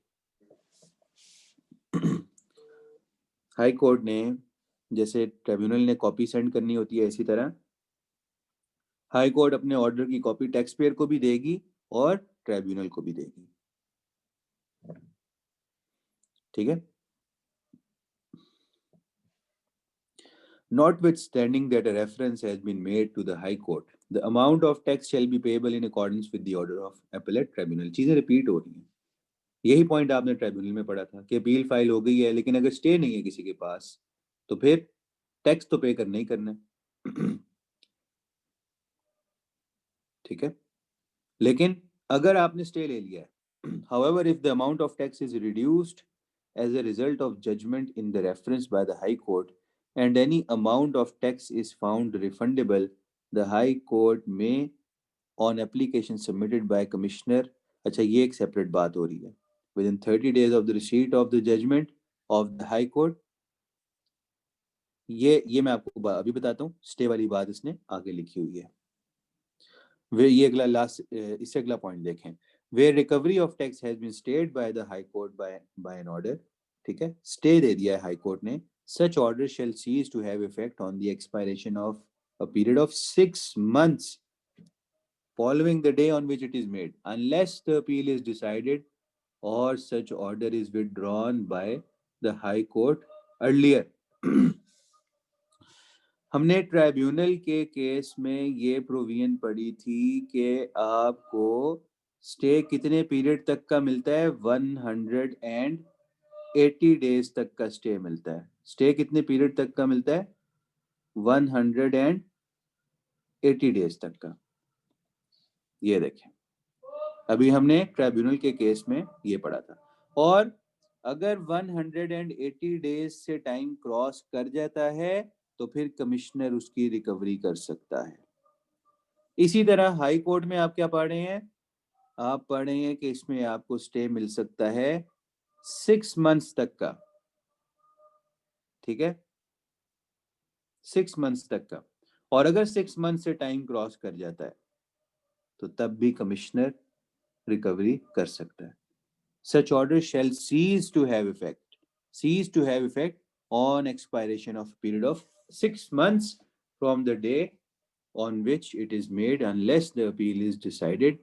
हाई कोर्ट ने जैसे ट्राइब्यूनल ने कॉपी सेंड करनी होती है, इसी तरह हाई कोर्ट अपने ऑर्डर की कॉपी टैक्स पेयर को भी देगी और ट्राइब्यूनल को भी देगी, ठीक है? Notwithstanding that a reference has been made to the High Court, the amount of tax shall be payable in accordance with the order of appellate tribunal। चीजें रिपीट हो रही हैं, यही पॉइंट आपने ट्राइब्यूनल में पढ़ा था कि अपील फाइल हो गई है लेकिन अगर स्टे नहीं है किसी के पास तो फिर टैक्स तो पे करना ही करना है, ठीक है? लेकिन अगर आपने स्टे ले लिया है, however if the amount of tax is reduced as a result of judgment in the reference by the High Court and any amount of tax is found refundable, the High Court may on application submitted by commissioner, अच्छा ये एक separate बात हो रही है, within 30 days of the receipt of the judgment of the High Court, ये मैं आपको अभी बताता हूँ, स्टे वाली बात इसने आगे लिखी हुई है। वे ये अगला लास्ट, इससे अगला पॉइंट देखें, where recovery of tax has been stayed by the High Court by an order, ठीक है, स्टे दे दिया है हाई कोर्ट ने, such order shall cease to have effect on the expiration of a period of 6 months following the day on which it is made, unless the appeal is decided or such order is withdrawn by the High Court earlier। हमने tribunal के case में ये provision पढ़ी थी कि आपको stay कितने period तक का मिलता है? 180 डेज तक का स्टे मिलता है। स्टे कितने पीरियड तक का मिलता है? 180 डेज तक का। ये देखें, अभी हमने ट्राइब्यूनल के केस में ये पढ़ा था। और अगर 180 डेज से टाइम क्रॉस कर जाता है तो फिर कमिश्नर उसकी रिकवरी कर सकता है। इसी तरह हाई कोर्ट में आप क्या पढ़ रहे हैं, आप पढ़ रहे हैं कि इसमें आपको स्टे मिल सकता है 6 मंथ्स तक का, ठीक है, 6 मंथ्स तक का। और अगर 6 मंथ से टाइम क्रॉस कर जाता है तो तब भी कमिश्नर रिकवरी कर सकता है। Such order shall cease to have effect on expiration of a period of 6 months from the day on which it is made unless the appeal is decided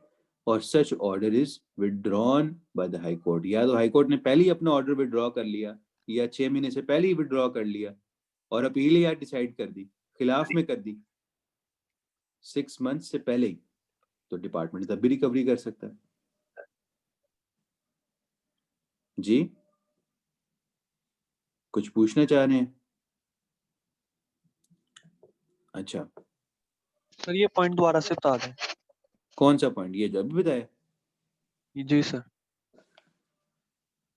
or such order is withdrawn by the high court। या तो high court ने पहले ही अपना order withdraw कर लिया या 6 महीने से पहले ही विड्रॉ कर लिया और अपील या डिसाइड कर दी, खिलाफ में कर दी 6 मंथ से पहले ही, तो डिपार्टमेंट तब भी रिकवरी कर सकता है। जी कुछ पूछना चाह रहे हैं? अच्छा सर ये पॉइंट दोबारा से बता दें। कौन सा पॉइंट? ये जो अभी बताया। जी सर।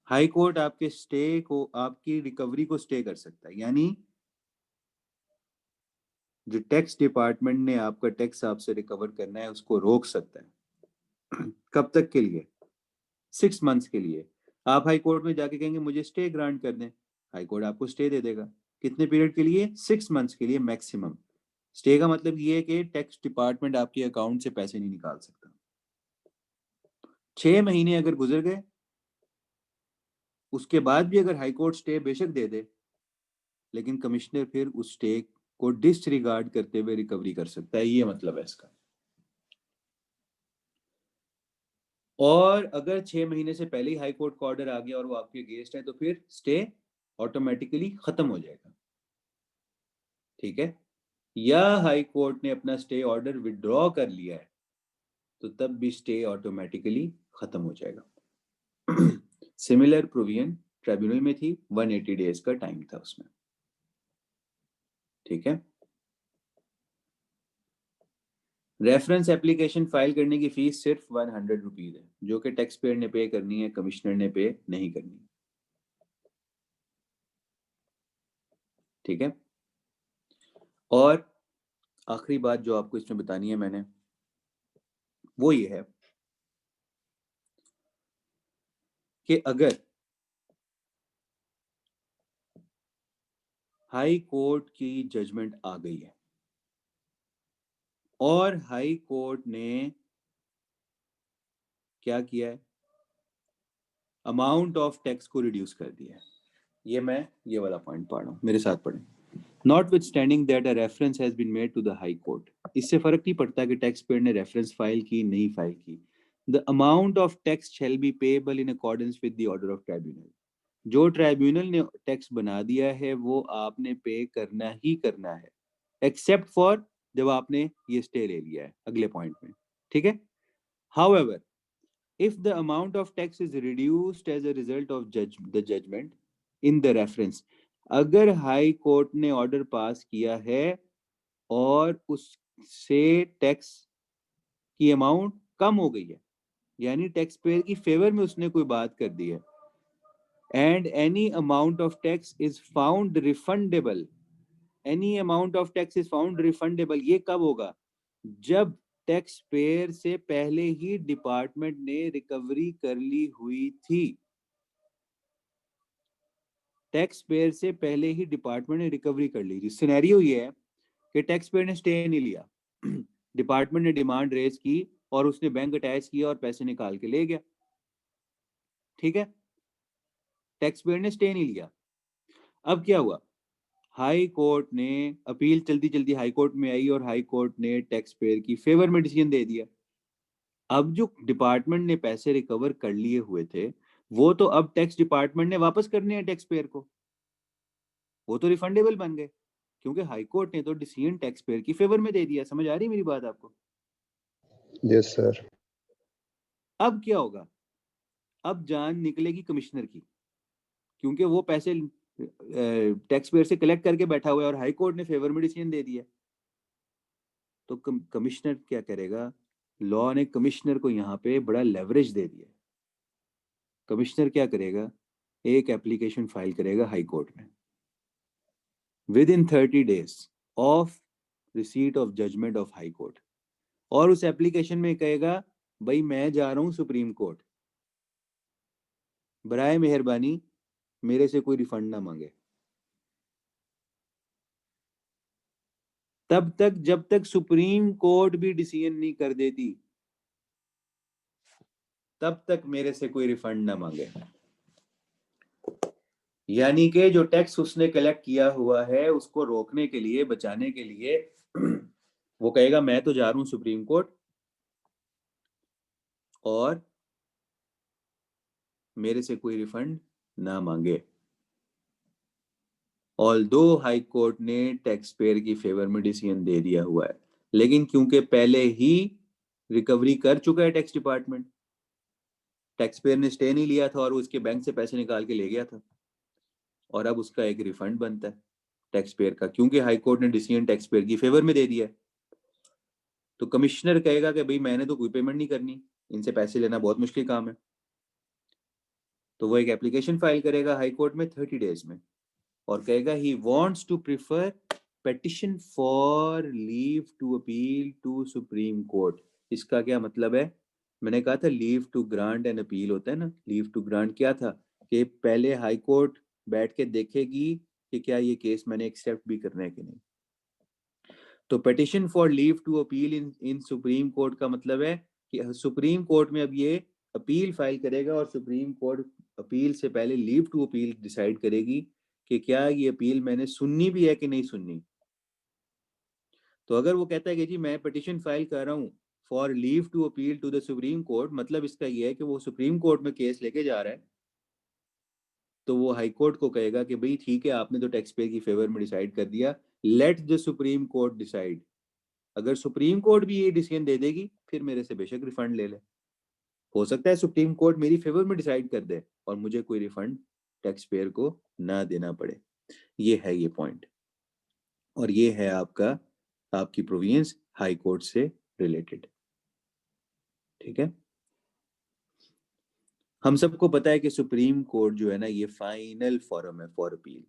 हाई कोर्ट आपके स्टे को, आपकी रिकवरी को स्टे कर सकता है, यानी जो टैक्स डिपार्टमेंट ने आपका टैक्स आपसे रिकवर करना है उसको रोक सकता है। कब तक के लिए? 6 मंथ्स के लिए। आप हाई कोर्ट में जाके कहेंगे मुझे स्टे ग्रांट कर दें, हाई कोर्ट आपको स्टे दे देगा। कितने पीरियड के लिए? 6 मंथ्स के लिए मैक्सिमम। स्टे का मतलब ये है कि टैक्स डिपार्टमेंट आपके अकाउंट से पैसे नहीं निकाल सकता। 6 महीने अगर गुजर गए उसके बाद भी अगर हाई कोर्ट स्टे बेशक दे दे, लेकिन कमिश्नर फिर उस स्टे को डिसरिगार्ड करते हुए रिकवरी कर सकता है, ये मतलब है इसका। और अगर 6 महीने से पहले ही हाई कोर्ट का ऑर्डर आ गया और वो आपके अगेंस्ट है तो फिर स्टे ऑटोमेटिकली खत्म हो जाएगा, ठीक है। या हाई कोर्ट ने अपना स्टे ऑर्डर विड्रॉ कर लिया है तो तब भी स्टे ऑटोमेटिकली खत्म हो जाएगा। सिमिलर प्रोविजन ट्राइब्यूनल में थी, 180 डेज का टाइम था उसमें, ठीक है। रेफरेंस एप्लीकेशन फाइल करने की फीस सिर्फ 100 रुपीज है, जो कि टैक्स पेयर ने पे करनी है, कमिश्नर ने पे नहीं करनी, ठीक है। और आखिरी बात जो आपको इसमें बतानी है मैंने, वो ये है कि अगर हाई कोर्ट की जजमेंट आ गई है और हाई कोर्ट ने क्या किया है, अमाउंट ऑफ टैक्स को रिड्यूस कर दिया है, ये वाला पॉइंट पढ़ रहा हूं, मेरे साथ पढ़ें। Notwithstanding that a reference has been made to the High Court, इससे फर्क नहीं पड़ता कि टैक्स पेयर ने रेफरेंस फाइल की नहीं फाइल की, the amount of tax shall be payable in accordance with the order of tribunal। जो ट्राइब्यूनल ने टैक्स बना दिया है वो आपने पे करना ही करना है, एक्सेप्ट फॉर जब आपने ये स्टे ले लिया है अगले पॉइंट में, ठीक है। However, if the amount of tax is reduced as a result of the judgment in the reference, अगर हाई कोर्ट ने ऑर्डर पास किया है और उससे टैक्स की अमाउंट कम हो गई है, यानी टैक्स पेयर की फेवर में उसने कोई बात कर दी है, and any amount of tax is found refundable, any amount of tax is found refundable, ये कब होगा? जब टैक्स पेयर से पहले ही डिपार्टमेंट ने रिकवरी कर ली हुई थी, टैक्स पेयर से पहले ही डिपार्टमेंट ने रिकवरी कर ली थी। सिनेरियो ये है कि टैक्स पेयर ने स्टे नहीं लिया, डिपार्टमेंट ने डिमांड रेज की और उसने बैंक अटैच किया और पैसे निकाल के ले गया, ठीक है। टैक्स पेयर ने स्टे नहीं लिया। अब क्या हुआ, हाई कोर्ट ने अपील चलती चलती हाई कोर्ट में आई और हाई कोर्ट ने टैक्स पेयर की फेवर में डिसीजन दे दिया। अब जो डिपार्टमेंट ने पैसे रिकवर कर लिए हुए थे वो तो अब टैक्स डिपार्टमेंट ने वापस करने हैं टैक्स पेयर को, वो तो रिफंडेबल बन गए क्योंकि हाई कोर्ट ने तो डिसीजन टैक्स पेयर की फेवर में दे दिया। समझ आ रही मेरी बात आपको? Yes sir. अब क्या होगा, अब जान निकलेगी कमिश्नर की, क्योंकि वो पैसे टैक्स पेयर से कलेक्ट करके बैठा हुआ है और हाई कोर्ट ने फेवर में डिसीजन दे दिया। तो कमिश्नर क्या करेगा, लॉ ने कमिश्नर को यहाँ पे बड़ा लेवरेज दे दिया। कमिश्नर क्या करेगा, एक एप्लीकेशन फाइल करेगा हाई कोर्ट में within 30 days of receipt of judgment of high court, और उस एप्लीकेशन में कहेगा भाई मैं जा रहा हूं सुप्रीम कोर्ट, बराए मेहरबानी मेरे से कोई रिफंड ना मांगे। तब तक जब तक सुप्रीम कोर्ट भी डिसीजन नहीं कर देती तब तक मेरे से कोई रिफंड ना मांगे। यानी कि जो टैक्स उसने कलेक्ट किया हुआ है उसको रोकने के लिए, बचाने के लिए वो कहेगा मैं तो जा रहा हूं सुप्रीम कोर्ट और मेरे से कोई रिफंड ना मांगे। ऑल्दो हाई कोर्ट ने टैक्स पेयर की फेवर में डिसीजन दे दिया हुआ है, लेकिन क्योंकि पहले ही रिकवरी कर चुका है टैक्स डिपार्टमेंट, टैक्स पेयर ने स्टे नहीं लिया था और वो उसके बैंक से पैसे निकाल के ले गया था, और अब उसका एक रिफंड बनता है टैक्स पेयर का, क्योंकि हाई कोर्ट ने डिसीजन टैक्स पेयर की फेवर में दे दिया है। तो कमिश्नर कहेगा कि भाई मैंने तो कोई पेमेंट नहीं करनी, इनसे पैसे लेना बहुत मुश्किल काम है, तो वो एक एप्लीकेशन फाइल करेगा हाई कोर्ट में 30 days में और कहेगा he wants to prefer petition for leave to appeal to Supreme Court. इसका क्या मतलब है, मैंने कहा था leave to grant and appeal होता है ना। लीव टू ग्रांट क्या था कि पहले हाई कोर्ट बैठ के देखेगी कि क्या ये केस मैंने एक्सेप्ट भी करना है कि नहीं। तो petition for leave to appeal in Supreme Court का मतलब है कि सुप्रीम कोर्ट में अब ये अपील फाइल करेगा और सुप्रीम कोर्ट अपील से पहले लीव टू अपील डिसाइड करेगी कि क्या ये अपील मैंने सुननी भी है कि नहीं सुननी। तो अगर वो कहता है कि जी मैं पिटीशन फाइल कर रहा हूँ for leave to appeal to the Supreme Court, मतलब इसका ये है कि वो सुप्रीम कोर्ट में केस लेके जा रहा है, तो वो हाई कोर्ट को कहेगा कि भाई ठीक है आपने तो टैक्स पेयर की फेवर में डिसाइड कर दिया, let the Supreme court decide. अगर सुप्रीम कोर्ट भी ये डिसीजन दे देगी फिर मेरे से बेशक रिफंड ले ले, हो सकता है सुप्रीम कोर्ट मेरी फेवर में डिसाइड कर दे और मुझे कोई रिफंड टैक्स पेयर को ना देना पड़े। ये है ये पॉइंट, और ये है आपकी प्रोविजंस हाई कोर्ट से रिलेटेड। ठीक है, हम सबको पता है कि सुप्रीम कोर्ट जो है ना ये फाइनल फॉरम है फॉर अपील।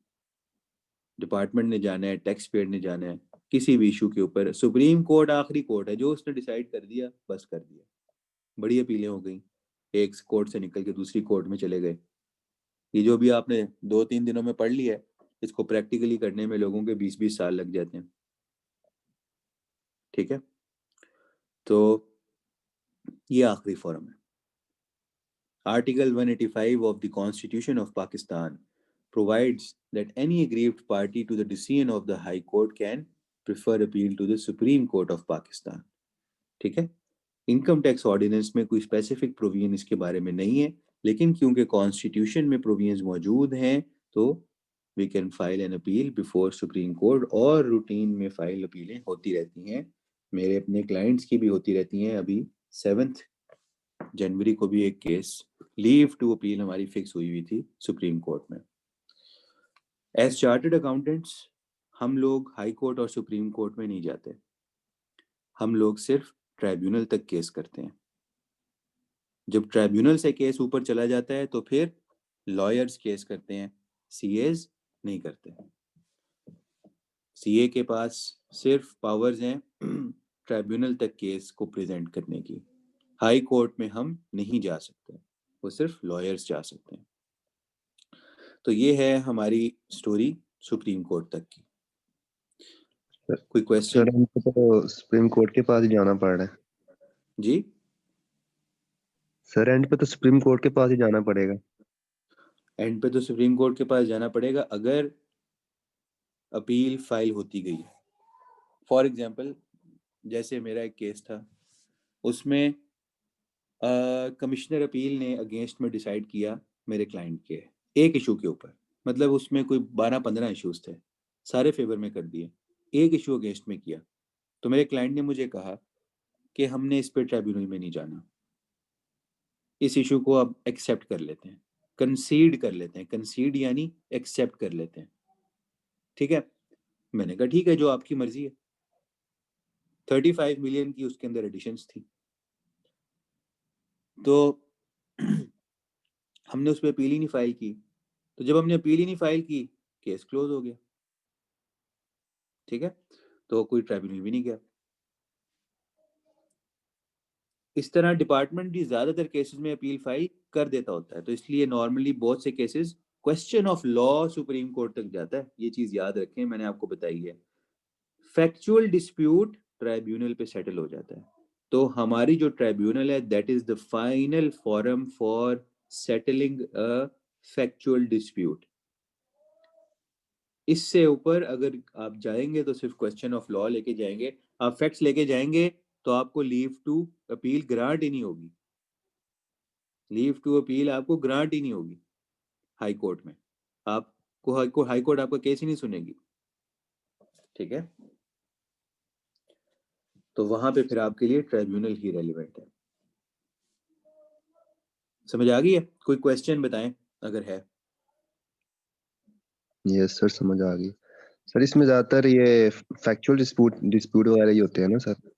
डिपार्टमेंट ने जाना है, टैक्स पेयर ने जाना है किसी भी इशू के ऊपर, सुप्रीम कोर्ट आखिरी कोर्ट है, जो उसने डिसाइड कर दिया बस कर दिया। बड़ी अपीलें हो गई, एक कोर्ट से निकल के दूसरी कोर्ट में चले गए। ये जो भी आपने 2-3 दिनों में पढ़ लिया है, इसको प्रैक्टिकली करने में लोगों के 20-20 साल लग जाते हैं। ठीक है, तो ये आखिरी फॉरम है। Article 185 of the Constitution of Pakistan provides that any aggrieved party to the decision of the High Court can prefer appeal to the Supreme Court of Pakistan. ठीक है, इनकम टैक्स ऑर्डिनेंस में कोई specific provision इसके बारे में नहीं है, लेकिन क्योंकि कॉन्स्टिट्यूशन में प्रोविजंस मौजूद हैं तो we can file an appeal before Supreme Court, और रूटीन में फाइल अपीलें होती रहती हैं। मेरे अपने क्लाइंट्स की भी होती रहती हैं। अभी 7 जनवरी को भी एक केस लीव टू अपील हमारी फिक्स हुई थी सुप्रीम कोर्ट में। एज चार्टर्ड अकाउंटेंट्स हम लोग हाई कोर्ट और सुप्रीम कोर्ट में नहीं जाते, हम लोग सिर्फ ट्राइब्यूनल तक केस करते हैं। जब ट्राइब्यूनल से केस ऊपर चला जाता है तो फिर लॉयर्स केस करते हैं, सीएज नहीं करते। सीए के पास सिर्फ पावर्स हैं ट्राइब्यूनल तक केस को प्रेजेंट करने की। हाई कोर्ट में हम नहीं जा सकते, वो सिर्फ लॉयर्स जा सकते हैं। तो ये है हमारी स्टोरी सुप्रीम कोर्ट तक की। कोई क्वेश्चन? सर हमको तो सुप्रीम कोर्ट के पास ही जाना पड़ रहा है। जी सर एंड पे तो सुप्रीम कोर्ट के पास ही जाना पड़ेगा। एंड पे तो सुप्रीम कोर्ट के पास जाना पड़ेगा अगर अपील फाइल होती गई। फॉर एग्जांपल जैसे मेरा एक केस था, उसमें कमिश्नर अपील ने अगेंस्ट में डिसाइड किया मेरे क्लाइंट के एक इशू के ऊपर, मतलब उसमें कोई 12-15 इश्यूज थे, सारे फेवर में कर दिए, एक इशू अगेंस्ट में किया। तो मेरे क्लाइंट ने मुझे कहा कि हमने इस पे ट्राइब्यूनल में नहीं जाना, इस इशू को अब एक्सेप्ट कर लेते हैं, कंसीड कर लेते हैं। कंसीड यानी एक्सेप्ट कर लेते हैं। ठीक है, मैंने कहा ठीक है जो आपकी मर्जी है। 35 मिलियन की उसके अंदर एडिशंस थी। तो हमने उस पर अपील ही नहीं फाइल की, तो जब हमने अपील ही नहीं फाइल की, केस क्लोज हो गया। ठीक है, तो कोई ट्राइब्यूनल भी नहीं गया। इस तरह डिपार्टमेंट भी ज्यादातर केसेस में अपील फाइल कर देता होता है, तो इसलिए नॉर्मली बहुत से cases question of law supreme court तक जाता है। ये चीज याद रखें, मैंने आपको बताई है। फैक्चुअल डिस्प्यूट ट्राइब्यूनल पे सेटल हो जाता है। तो हमारी जो ट्राइब्यूनल है, that is the final forum for settling a factual dispute. इससे ऊपर अगर आप जाएंगे तो सिर्फ क्वेश्चन ऑफ लॉ लेके जाएंगे, आप फैक्ट्स लेके जाएंगे तो आपको लीव टू अपील ग्रांट ही नहीं होगी। लीव टू अपील आपको ग्रांट ही नहीं होगी हाई कोर्ट में। आपको हाई कोर्ट आपका केस ही नहीं सुनेगी। ठीक है, तो वहां पे फिर आपके लिए ट्राइब्यूनल ही रेलिवेंट है। समझ आ गई है? कोई क्वेश्चन बताएं अगर है। यस सर, समझ आ गई सर। इसमें ज्यादातर ये फैक्चुअल डिस्प्यूट वगैरह ही होते हैं ना सर, नहीं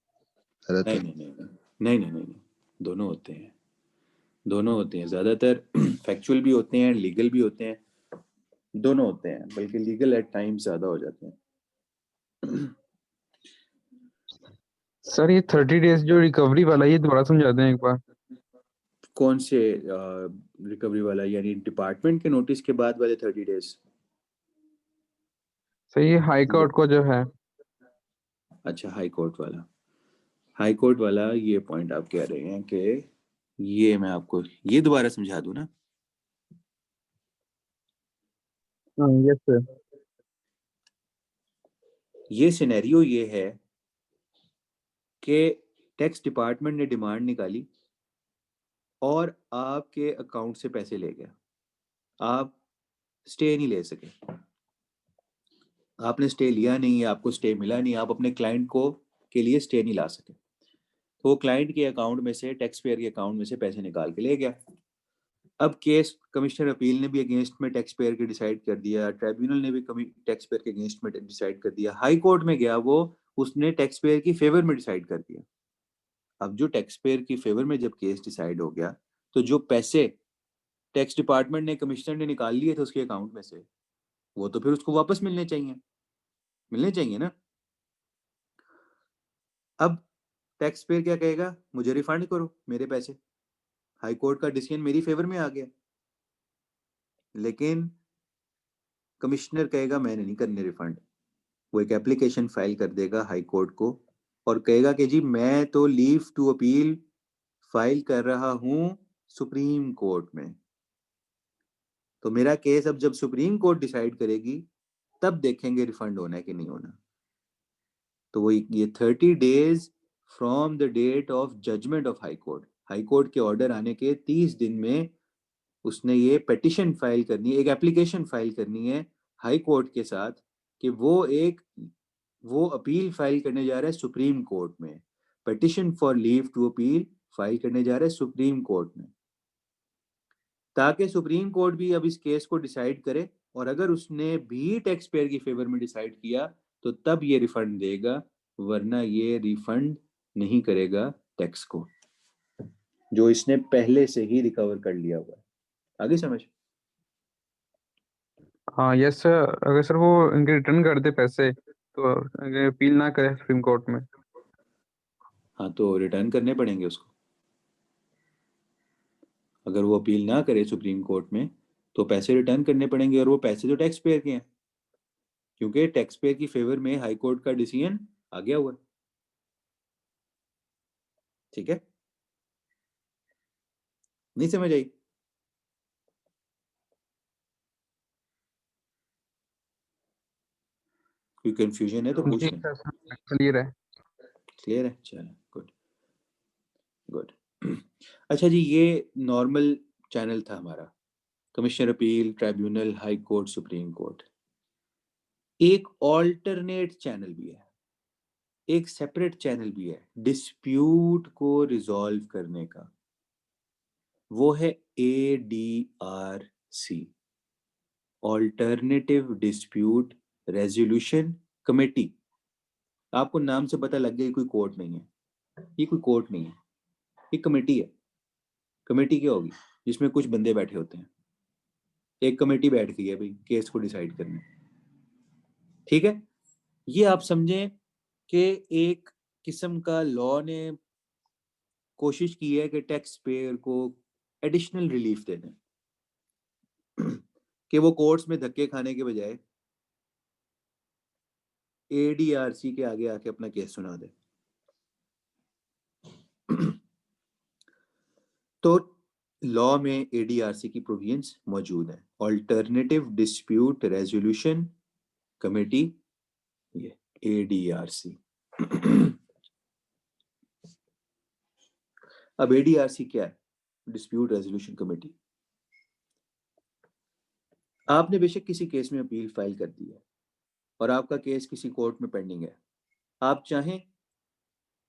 ज्यादातर? नहीं नहीं नहीं नहीं नहीं नहीं, दोनों होते हैं, दोनों होते हैं। ज्यादातर फैक्चुअल भी होते हैं, लीगल भी होते हैं, दोनों होते हैं, बल्कि लीगल एट टाइम्स ज्यादा हो जाते हैं। सर ये 30 डेज जो रिकवरी वाला है, ये दोबारा समझा दें एक बार। कौन से रिकवरी वाला, यानी डिपार्टमेंट के नोटिस के बाद वाले 30 डेज? सर ये हाई कोर्ट को जो है, अच्छा, हाई कोर्ट वाला। हाई कोर्ट वाला ये पॉइंट आप कह रहे हैं कि ये मैं आपको ये दोबारा समझा दूं ना। Yes sir. ये सिनेरियो ये है कि टैक्स डिपार्टमेंट ने डिमांड निकाली और आपके अकाउंट से पैसे ले गया। आप स्टे नहीं ले सके, आपने स्टे लिया नहीं, आपको स्टे मिला नहीं, आप अपने क्लाइंट को के लिए स्टे नहीं ला सके, तो वो क्लाइंट के अकाउंट में से, टैक्स पेयर के अकाउंट में से पैसे निकाल के ले गया। अब केस कमिश्नर अपील ने भी अगेंस्ट में टैक्स पेयर के डिसाइड कर दिया, ट्राइब्यूनल ने भी टैक्स पेयर के अगेंस्ट में डिसाइड कर दिया, हाई कोर्ट में गया वो, उसने टैक्स पेयर की फेवर में डिसाइड कर दिया। अब जो टैक्स पेयर की फेवर में जब केस डिसाइड हो गया, तो जो पैसे टैक्स डिपार्टमेंट ने, कमिश्नर ने निकाल लिए थे उसके अकाउंट में से, वो तो फिर उसको वापस मिलने चाहिए ना। अब टैक्स पेयर क्या कहेगा? मुझे रिफंड करो मेरे पैसे। हाई कोर्ट का डिसीजन मेरी फेवर में आ गया, लेकिन कमिश्नर कहेगा मैंने नहीं करने रिफंड। वो एक एप्लीकेशन फाइल कर देगा हाई कोर्ट को और कहेगा कि जी मैं तो लीव टू अपील फाइल कर रहा हूं सुप्रीम कोर्ट में, तो मेरा केस अब जब सुप्रीम कोर्ट डिसाइड करेगी तब देखेंगे रिफंड होना है कि नहीं होना। तो वो ये 30 days from the date of judgment of high court के ऑर्डर आने के 30 दिन में उसने ये पिटिशन फाइल करनी है, एक एप्लीकेशन फाइल करनी है हाई कोर्ट के साथ कि वो अपील फाइल करने जा रहा है सुप्रीम कोर्ट में, petition for leave to appeal file करने जा रहा है सुप्रीम कोर्ट में, ताकि सुप्रीम कोर्ट भी अब इस केस को डिसाइड करे, और अगर उसने भी टैक्स पेयर की फेवर में डिसाइड किया तो तब ये रिफंड देगा, वरना ये रिफंड नहीं करेगा टैक्स को जो इसने पहले से ही रिकवर कर लिया हुआ है। आगे समझ? हाँ यस सर। अगर सर वो इनके रिटर्न कर दे पैसे, तो अगर अपील ना करे सुप्रीम कोर्ट में, हाँ, तो रिटर्न करने पड़ेंगे उसको। अगर वो अपील ना करे सुप्रीम कोर्ट में तो पैसे रिटर्न करने पड़ेंगे, और वो पैसे तो टैक्स पेयर के हैं, क्योंकि टैक्स पेयर की फेवर में हाई कोर्ट का डिसीजन आ गया हुआ है। ठीक है, नहीं समझ आई? कोई कंफ्यूजन है तो पूछ जी लें। सर क्लियर है। क्लियर है? चलो, गुड गुड। अच्छा जी, ये नॉर्मल चैनल था हमारा, commissioner appeal, tribunal, high court, supreme court. एक ऑल्टरनेट चैनल भी है, एक सेपरेट चैनल भी है डिस्प्यूट को रिजॉल्व करने का, वो है ADRC, alternative dispute resolution committee. आपको नाम से पता लग गया कोई कोर्ट नहीं है, ये कोई कोर्ट नहीं है, ये कमेटी है। कमेटी क्या होगी? जिसमें कुछ बंदे बैठे होते हैं, एक कमेटी बैठ गई है भाई केस को डिसाइड करने, ठीक है। ये आप समझें कि एक किस्म का लॉ ने कोशिश की है कि टैक्स पेयर को एडिशनल रिलीफ दे दें कि वो कोर्ट्स में धक्के खाने के बजाय एडीआरसी के आगे आके अपना केस सुना दे। तो लॉ में एडीआरसी की प्रोविजंस मौजूद है, ऑल्टरनेटिव डिस्प्यूट रेजोल्यूशन कमेटी, ये एडीआरसी। अब एडीआरसी क्या है? Dispute resolution committee. आपने बेशक किसी केस में अपील फाइल कर दी है और आपका केस किसी कोर्ट में पेंडिंग है, आप चाहें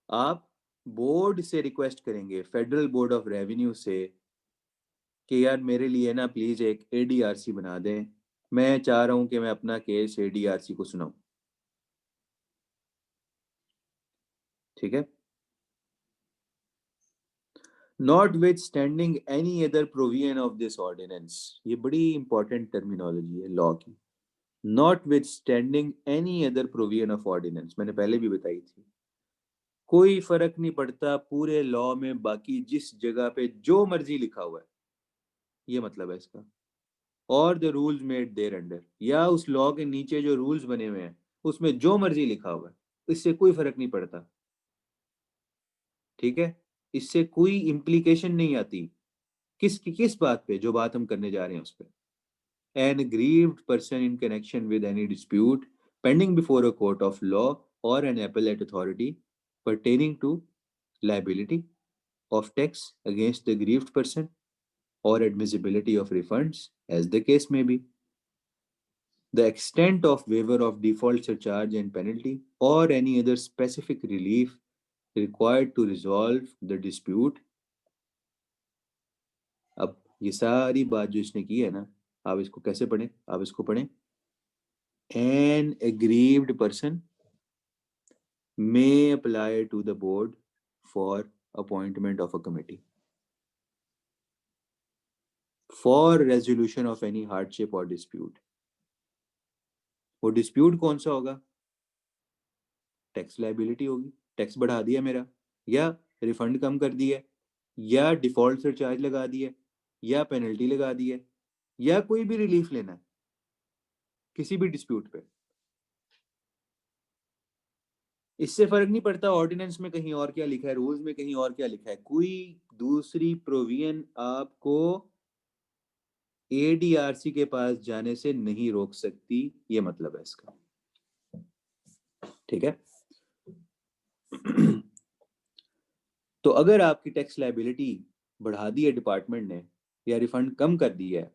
आप बोर्ड से रिक्वेस्ट करेंगे, फेडरल बोर्ड ऑफ रेवेन्यू से, कि यार मेरे लिए ना प्लीज एक एडीआरसी बना दें, मैं चाह रहा हूं कि मैं अपना केस एडीआरसी को सुनाऊं, ठीक है। Notwithstanding any other provision of this ordinance, ये बड़ी इंपॉर्टेंट टर्मिनोलॉजी है लॉ की। Notwithstanding any other provision of ordinance, मैंने पहले भी बताई थी, कोई फर्क नहीं पड़ता पूरे लॉ में बाकी जिस जगह पे जो मर्जी लिखा हुआ है, ये मतलब है इसका, और the rules made thereunder, या उस लॉ के नीचे जो रूल्स बने हुए हैं उसमें जो मर्जी लिखा हुआ है, इससे कोई फर्क नहीं पड़ता, ठीक है। इससे कोई इम्प्लीकेशन नहीं आती किस बात पे, जो बात हम करने जा रहे हैं उस पे। An aggrieved person in connection with any dispute pending before a court of law or an appellate authority pertaining to liability of tax against the aggrieved person or admissibility of refunds as the case may be. The extent of waiver of default surcharge and penalty or any other specific relief required to resolve the dispute. अब ये सारी बात जो इसने की है ना, आप इसको कैसे पढ़ें? आप इसको पढ़ें, an aggrieved person may apply to the board for appointment of a committee for resolution of any hardship or dispute. वो डिस्प्यूट कौन सा होगा? टैक्स लाइबिलिटी होगी, टैक्स बढ़ा दिया मेरा, या रिफंड कम कर दिया, या डिफॉल्ट सरचार्ज लगा दिया, या पेनल्टी लगा दिया, या कोई भी रिलीफ लेना है किसी भी डिस्प्यूट पे। इससे फर्क नहीं पड़ता ऑर्डिनेंस में कहीं और क्या लिखा है, रूल्स में कहीं और क्या लिखा है, कोई दूसरी प्रोविजन आपको एडीआरसी के पास जाने से नहीं रोक सकती, ये मतलब है इसका, ठीक है। तो अगर आपकी टैक्स लायबिलिटी बढ़ा दी है डिपार्टमेंट ने, या रिफंड कम कर दिया है,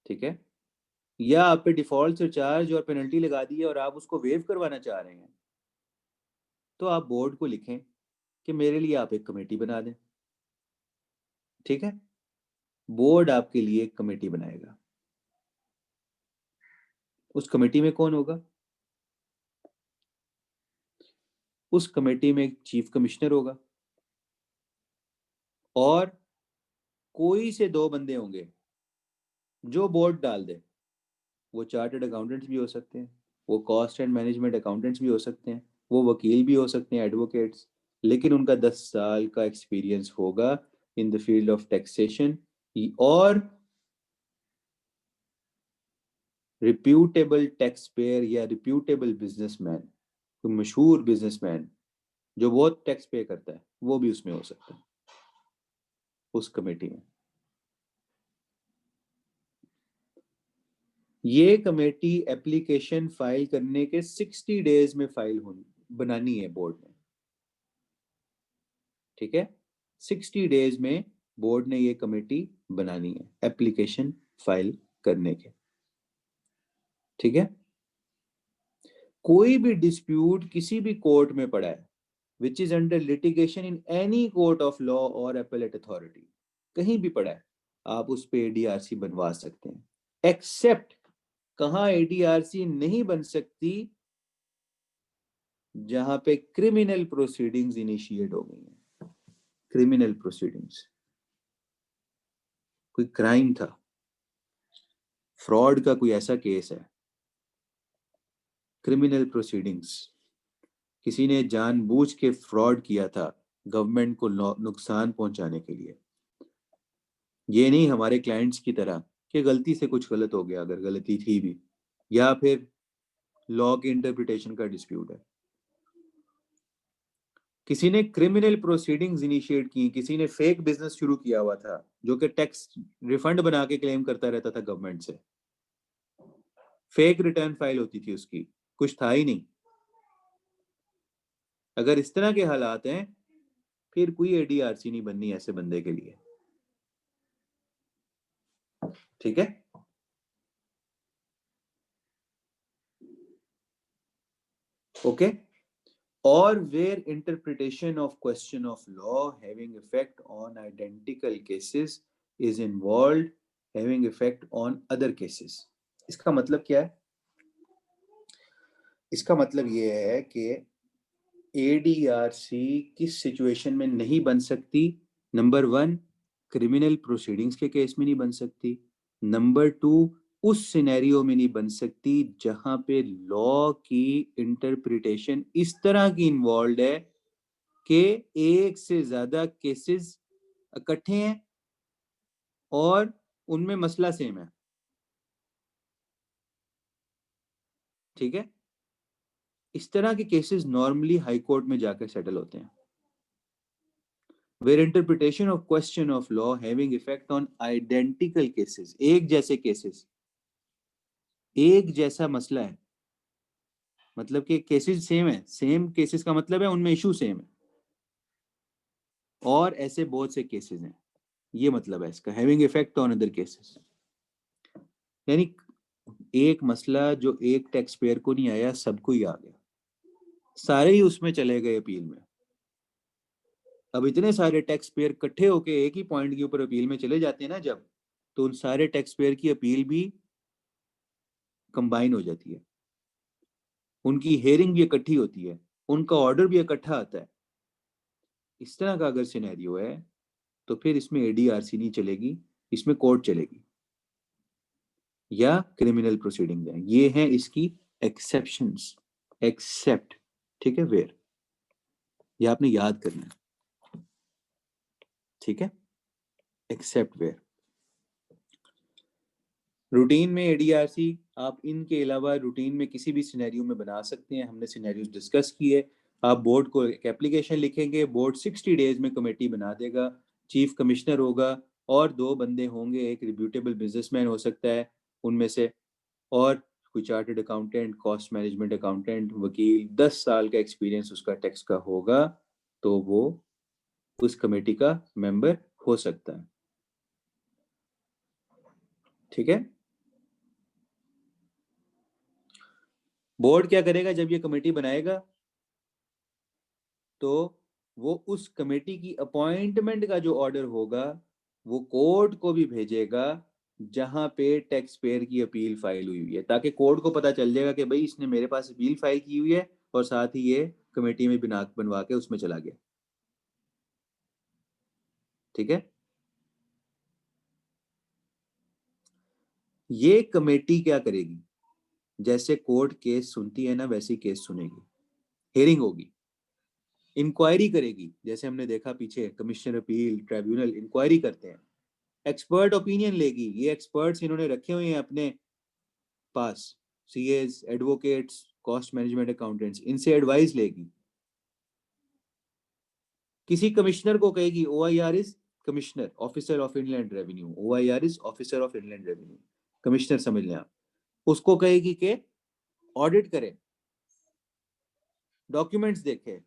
ठीक है, या आप पे डिफॉल्ट सरचार्ज और पेनल्टी लगा दी है और आप उसको वेव करवाना चाह रहे हैं, तो आप बोर्ड को लिखें कि मेरे लिए आप एक कमेटी बना दें, ठीक है। बोर्ड आपके लिए एक कमेटी बनाएगा। उस कमेटी में कौन होगा? उस कमेटी में एक चीफ कमिश्नर होगा और कोई से 2 बंदे होंगे जो बोर्ड डाल दे। वो चार्टर्ड अकाउंटेंट्स भी हो सकते हैं, वो कॉस्ट एंड मैनेजमेंट अकाउंटेंट्स भी हो सकते हैं, वो वकील भी हो सकते हैं, एडवोकेट्स, लेकिन उनका 10 साल का एक्सपीरियंस होगा in the field of taxation, और रिप्यूटेबल टैक्स पेयर या रिप्यूटेबल बिजनेसमैन, तो मशहूर बिजनेसमैन जो बहुत टैक्स पे करता है, वो भी उसमें हो सकता है, उस कमेटी में। ये कमेटी एप्लीकेशन फाइल करने के 60 डेज में फाइल होनी बनानी है बोर्ड ने, ठीक है। 60 डेज में बोर्ड ने ये कमेटी बनानी है एप्लीकेशन फाइल करने के, ठीक है। कोई भी डिस्प्यूट किसी भी कोर्ट में पड़ा है which is under litigation in any court of law और एपेलेट अथॉरिटी, कहीं भी पड़ा है, आप उस पे एडीआरसी बनवा सकते हैं। एक्सेप्ट कहां एडीआरसी नहीं बन सकती? जहां पे क्रिमिनल प्रोसीडिंग्स इनिशिएट हो गई हैं, क्रिमिनल प्रोसीडिंग्स, कोई क्राइम था, फ्रॉड का कोई ऐसा केस है, क्रिमिनल प्रोसीडिंग्स, किसी ने जानबूझ के फ्रॉड किया था गवर्नमेंट को नुकसान पहुंचाने के लिए, ये नहीं हमारे क्लाइंट्स की तरह कि गलती से कुछ गलत हो गया, अगर गलती थी भी, या फिर लॉ के इंटरप्रिटेशन का डिस्प्यूट है। किसी ने क्रिमिनल प्रोसीडिंग्स इनिशिएट की, किसी ने फेक बिजनेस शुरू किया हुआ था जो कि टैक्स रिफंड बना के क्लेम करता रहता था गवर्नमेंट से, फेक रिटर्न फाइल होती थी उसकी, कुछ था ही नहीं। अगर इस तरह के हालात हैं फिर कोई एडीआरसी नहीं बननी ऐसे बंदे के लिए, ठीक है। Okay, or where interpretation of question of law having effect on identical cases is involved having effect on other cases। इसका मतलब क्या है? इसका मतलब ये है कि ADRC किस सिचुएशन में नहीं बन सकती? नंबर 1, क्रिमिनल प्रोसीडिंग्स के केस में नहीं बन सकती। नंबर 2, उस सिनेरियो में नहीं बन सकती जहां पे लॉ की इंटरप्रिटेशन इस तरह की इन्वॉल्व है कि एक से ज्यादा केसेस इकट्ठे हैं और उनमें मसला सेम है, ठीक है। इस तरह के केसेस नॉर्मली हाई कोर्ट में जाकर सेटल होते हैं। Where interpretation of question of law having effect on identical cases, एक जैसे केसेस, एक जैसा मसला है, मतलब कि केसेस सेम है, सेम केसेस का मतलब है उनमें इशू सेम है, और ऐसे बहुत से केसेस हैं, ये मतलब है इसका having effect on other cases. यानी एक मसला जो एक टैक्स पेयर को नहीं आया सबको ही आ गया, सारे ही उसमें चले गए अपील में। अब इतने सारे टैक्स पेयर इकट्ठे होके एक ही पॉइंट के ऊपर अपील में चले जाते हैं ना जब, तो उन सारे टैक्स पेयर की अपील भी कंबाइन हो जाती है, उनकी हेयरिंग भी इकट्ठी होती है, उनका ऑर्डर भी इकट्ठा आता है। इस तरह का अगर सिनेरियो है तो फिर इसमें एडीआरसी नहीं चलेगी, इसमें कोर्ट चलेगी या क्रिमिनल प्रोसीडिंग है। ये हैं इसकी एक्सेप्शंस, एक्सेप्ट, ठीक है, वेयर, ये आपने याद करना है, ठीक है, एक्सेप्ट वेयर। रूटीन में एडीआरसी आप इनके अलावा रूटीन में किसी भी सिनेरियो में बना सकते हैं, हमने सिनेरियोस डिस्कस किए। आप बोर्ड को एक एप्लीकेशन लिखेंगे, बोर्ड 60 डेज में कमेटी बना देगा, चीफ कमिश्नर होगा और 2 बंदे होंगे, एक रिप्यूटेबल बिजनेसमैन हो सकता है उनमें से, और कोई chartered accountant, cost management accountant, वकील, 10 साल का एक्सपीरियंस उसका टैक्स का होगा, तो वो उस कमेटी का मेंबर हो सकता है, ठीक है। बोर्ड क्या करेगा जब ये कमेटी बनाएगा, तो वो उस कमेटी की अपॉइंटमेंट का जो ऑर्डर होगा वो कोर्ट को भी भेजेगा जहां पे टैक्स पेयर की अपील फाइल हुई है, ताकि कोर्ट को पता चल जाएगा कि भाई इसने मेरे पास अपील फाइल की हुई है और साथ ही ये कमेटी में बनवा के उसमें चला गया, ठीक है। ये कमेटी क्या करेगी, जैसे कोर्ट केस सुनती है ना वैसी केस सुनेगी, हेयरिंग होगी, इंक्वायरी करेगी, जैसे हमने देखा पीछे कमिश्नर अपील ट्राइब्यूनल इंक्वायरी करते हैं, एक्सपर्ट ओपिनियन लेगी, ये एक्सपर्ट्स इन्होंने रखे हुए हैं अपने पास, CS, advocates, cost management accountants, इनसे एडवाइस लेगी। किसी कमिश्नर को कहेगी OIR is commissioner, officer of inland revenue, OIR is officer of inland revenue, commissioner समझ लें आप, उसको कहेगी कि ऑडिट करे, डॉक्यूमेंट्स देखे,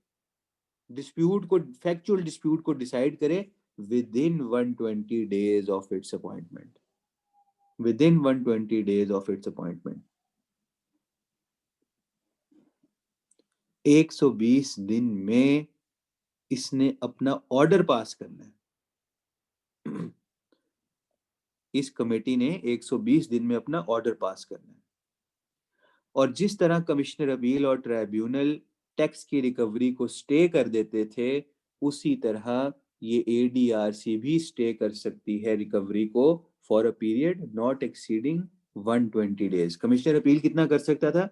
डिस्प्यूट को, फैक्चुअल डिस्प्यूट को डिसाइड करे within 120 days of its appointment, within 120 days of its appointment। 120 दिन में इसने अपना ऑर्डर पास करना है। इस कमेटी ने 120 दिन में अपना ऑर्डर पास करना है, और जिस तरह कमिश्नर अपील और ट्राइब्यूनल टैक्स की रिकवरी को स्टे कर देते थे, उसी तरह ये ADRC भी स्टे कर सकती है रिकवरी को for a period not exceeding 120 days. Commissioner appeal कितना कर सकता था?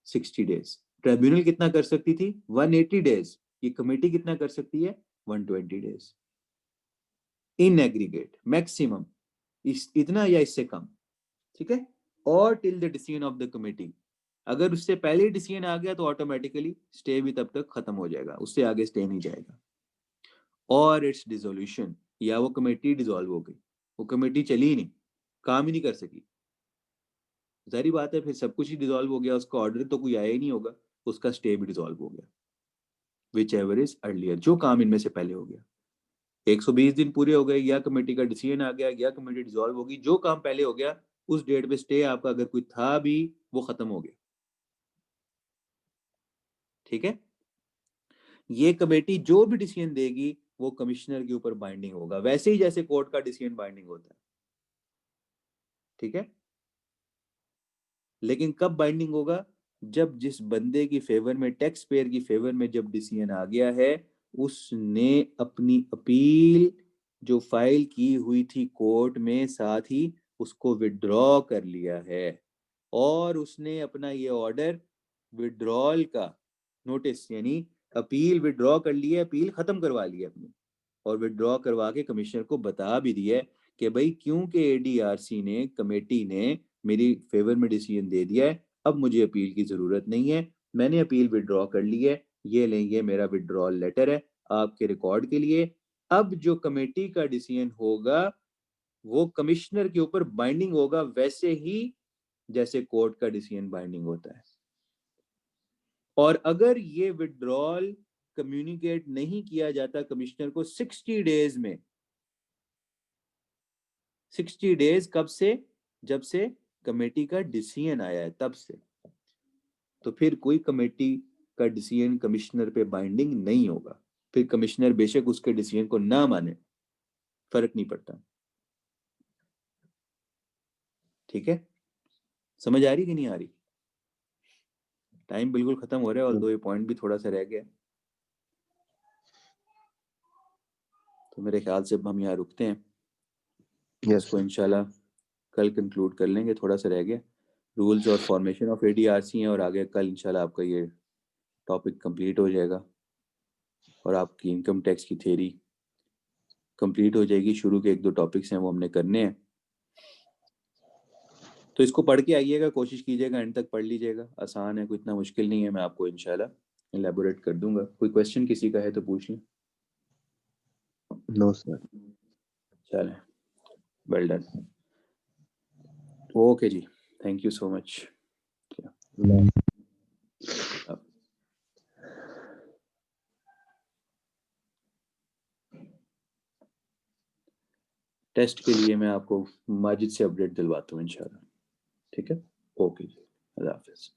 60 डेज। ट्रिब्यूनल कितना कर सकती थी? 180 डेज। ये कमेटी कितना कर सकती है? 120 डेज इन एग्रीगेट मैक्सिमम, इतना या इससे कम, ठीक है। और till the decision of the committee, अगर उससे पहले डिसीजन आ गया तो ऑटोमेटिकली स्टे भी तब तक खत्म हो जाएगा, उससे आगे स्टे नहीं जाएगा। और इट्स डिसोल्यूशन, या वो कमेटी डिसॉल्व हो गई, वो कमेटी चली ही नहीं, काम ही नहीं कर सकी, जाहिर बात है फिर सब कुछ ही डिसॉल्व हो गया, उसका ऑर्डर तो कोई आया ही नहीं होगा, उसका स्टे भी डिसॉल्व हो गया। विच एवर इज अर्लियर, जो काम इनमें से पहले हो गया, 120 दिन पूरे हो गए, या कमेटी का डिसीजन आ गया, या कमेटी डिसॉल्व होगी, जो काम पहले हो गया उस डेट पे स्टे आपका अगर कोई था भी वो खत्म हो गया, ठीक है। ये कमेटी जो भी डिसीजन देगी वो कमिश्नर के ऊपर बाइंडिंग होगा, वैसे ही जैसे कोर्ट का डिसीजन बाइंडिंग होता है, ठीक है। लेकिन कब बाइंडिंग होगा? जब जिस बंदे की फेवर में, टैक्स पेयर की फेवर में जब डिसीजन आ गया है, उसने अपनी अपील जो फाइल की हुई थी कोर्ट में साथ ही उसको विड्रॉ कर लिया है, और उसने अपना ये ऑर्डर विड्रॉल का नोटिस यानी अपील विड्रॉ कर ली है, अपील खत्म करवा ली है अपनी, और विड्रॉ करवा के कमिश्नर को बता भी दिया है कि भाई क्योंकि ADRC ने, कमेटी ने मेरी फेवर में डिसीजन दे दिया है, अब मुझे अपील की जरूरत नहीं है, मैंने अपील विड्रॉ कर ली है, ये लें, ये मेरा विड्रॉल लेटर है आपके रिकॉर्ड के लिए। अब जो कमेटी का डिसीजन होगा वो कमिश्नर के ऊपर बाइंडिंग होगा, वैसे ही जैसे कोर्ट का डिसीजन बाइंडिंग होता है। और अगर ये विड्रॉल कम्युनिकेट नहीं किया जाता कमिश्नर को 60 डेज में, 60 डेज कब से? जब से कमेटी का डिसीजन आया है तब से, तो फिर कोई कमेटी का डिसीजन कमिश्नर पे बाइंडिंग नहीं होगा, फिर कमिश्नर बेशक उसके डिसीजन को ना माने, फर्क नहीं पड़ता, ठीक है। समझ आ रही कि नहीं आ रही? टाइम बिल्कुल खत्म हो रहा है और दो ये पॉइंट भी थोड़ा सा रह गया, तो मेरे ख्याल से हम यहाँ रुकते हैं, इसको इंशाल्लाह कल कंक्लूड कर लेंगे, थोड़ा सा रह गया। रूल्स और फॉर्मेशन ऑफ ADRC हैं, और आगे कल इंशाल्लाह आपका ये टॉपिक कंप्लीट हो जाएगा और आपकी इनकम टैक्स की थ्योरी कंप्लीट हो जाएगी। शुरू के 1-2 टॉपिक्स हैं वो हमने करने हैं, तो इसको पढ़ के आइएगा, कोशिश कीजिएगा एंड तक पढ़ लीजिएगा, आसान है, कोई इतना मुश्किल नहीं है, मैं आपको इंशाल्लाह एलैबोरेट कर दूंगा। कोई क्वेश्चन किसी का है तो पूछ लें। No sir. चलें, वेल डन, ओके जी, thank you so much. Test के लिए मैं आपको माजिद से अपडेट दिलवाता हूँ इंशाल्लाह, ठीक है। ओके जी, अल्लाह हाफिज़।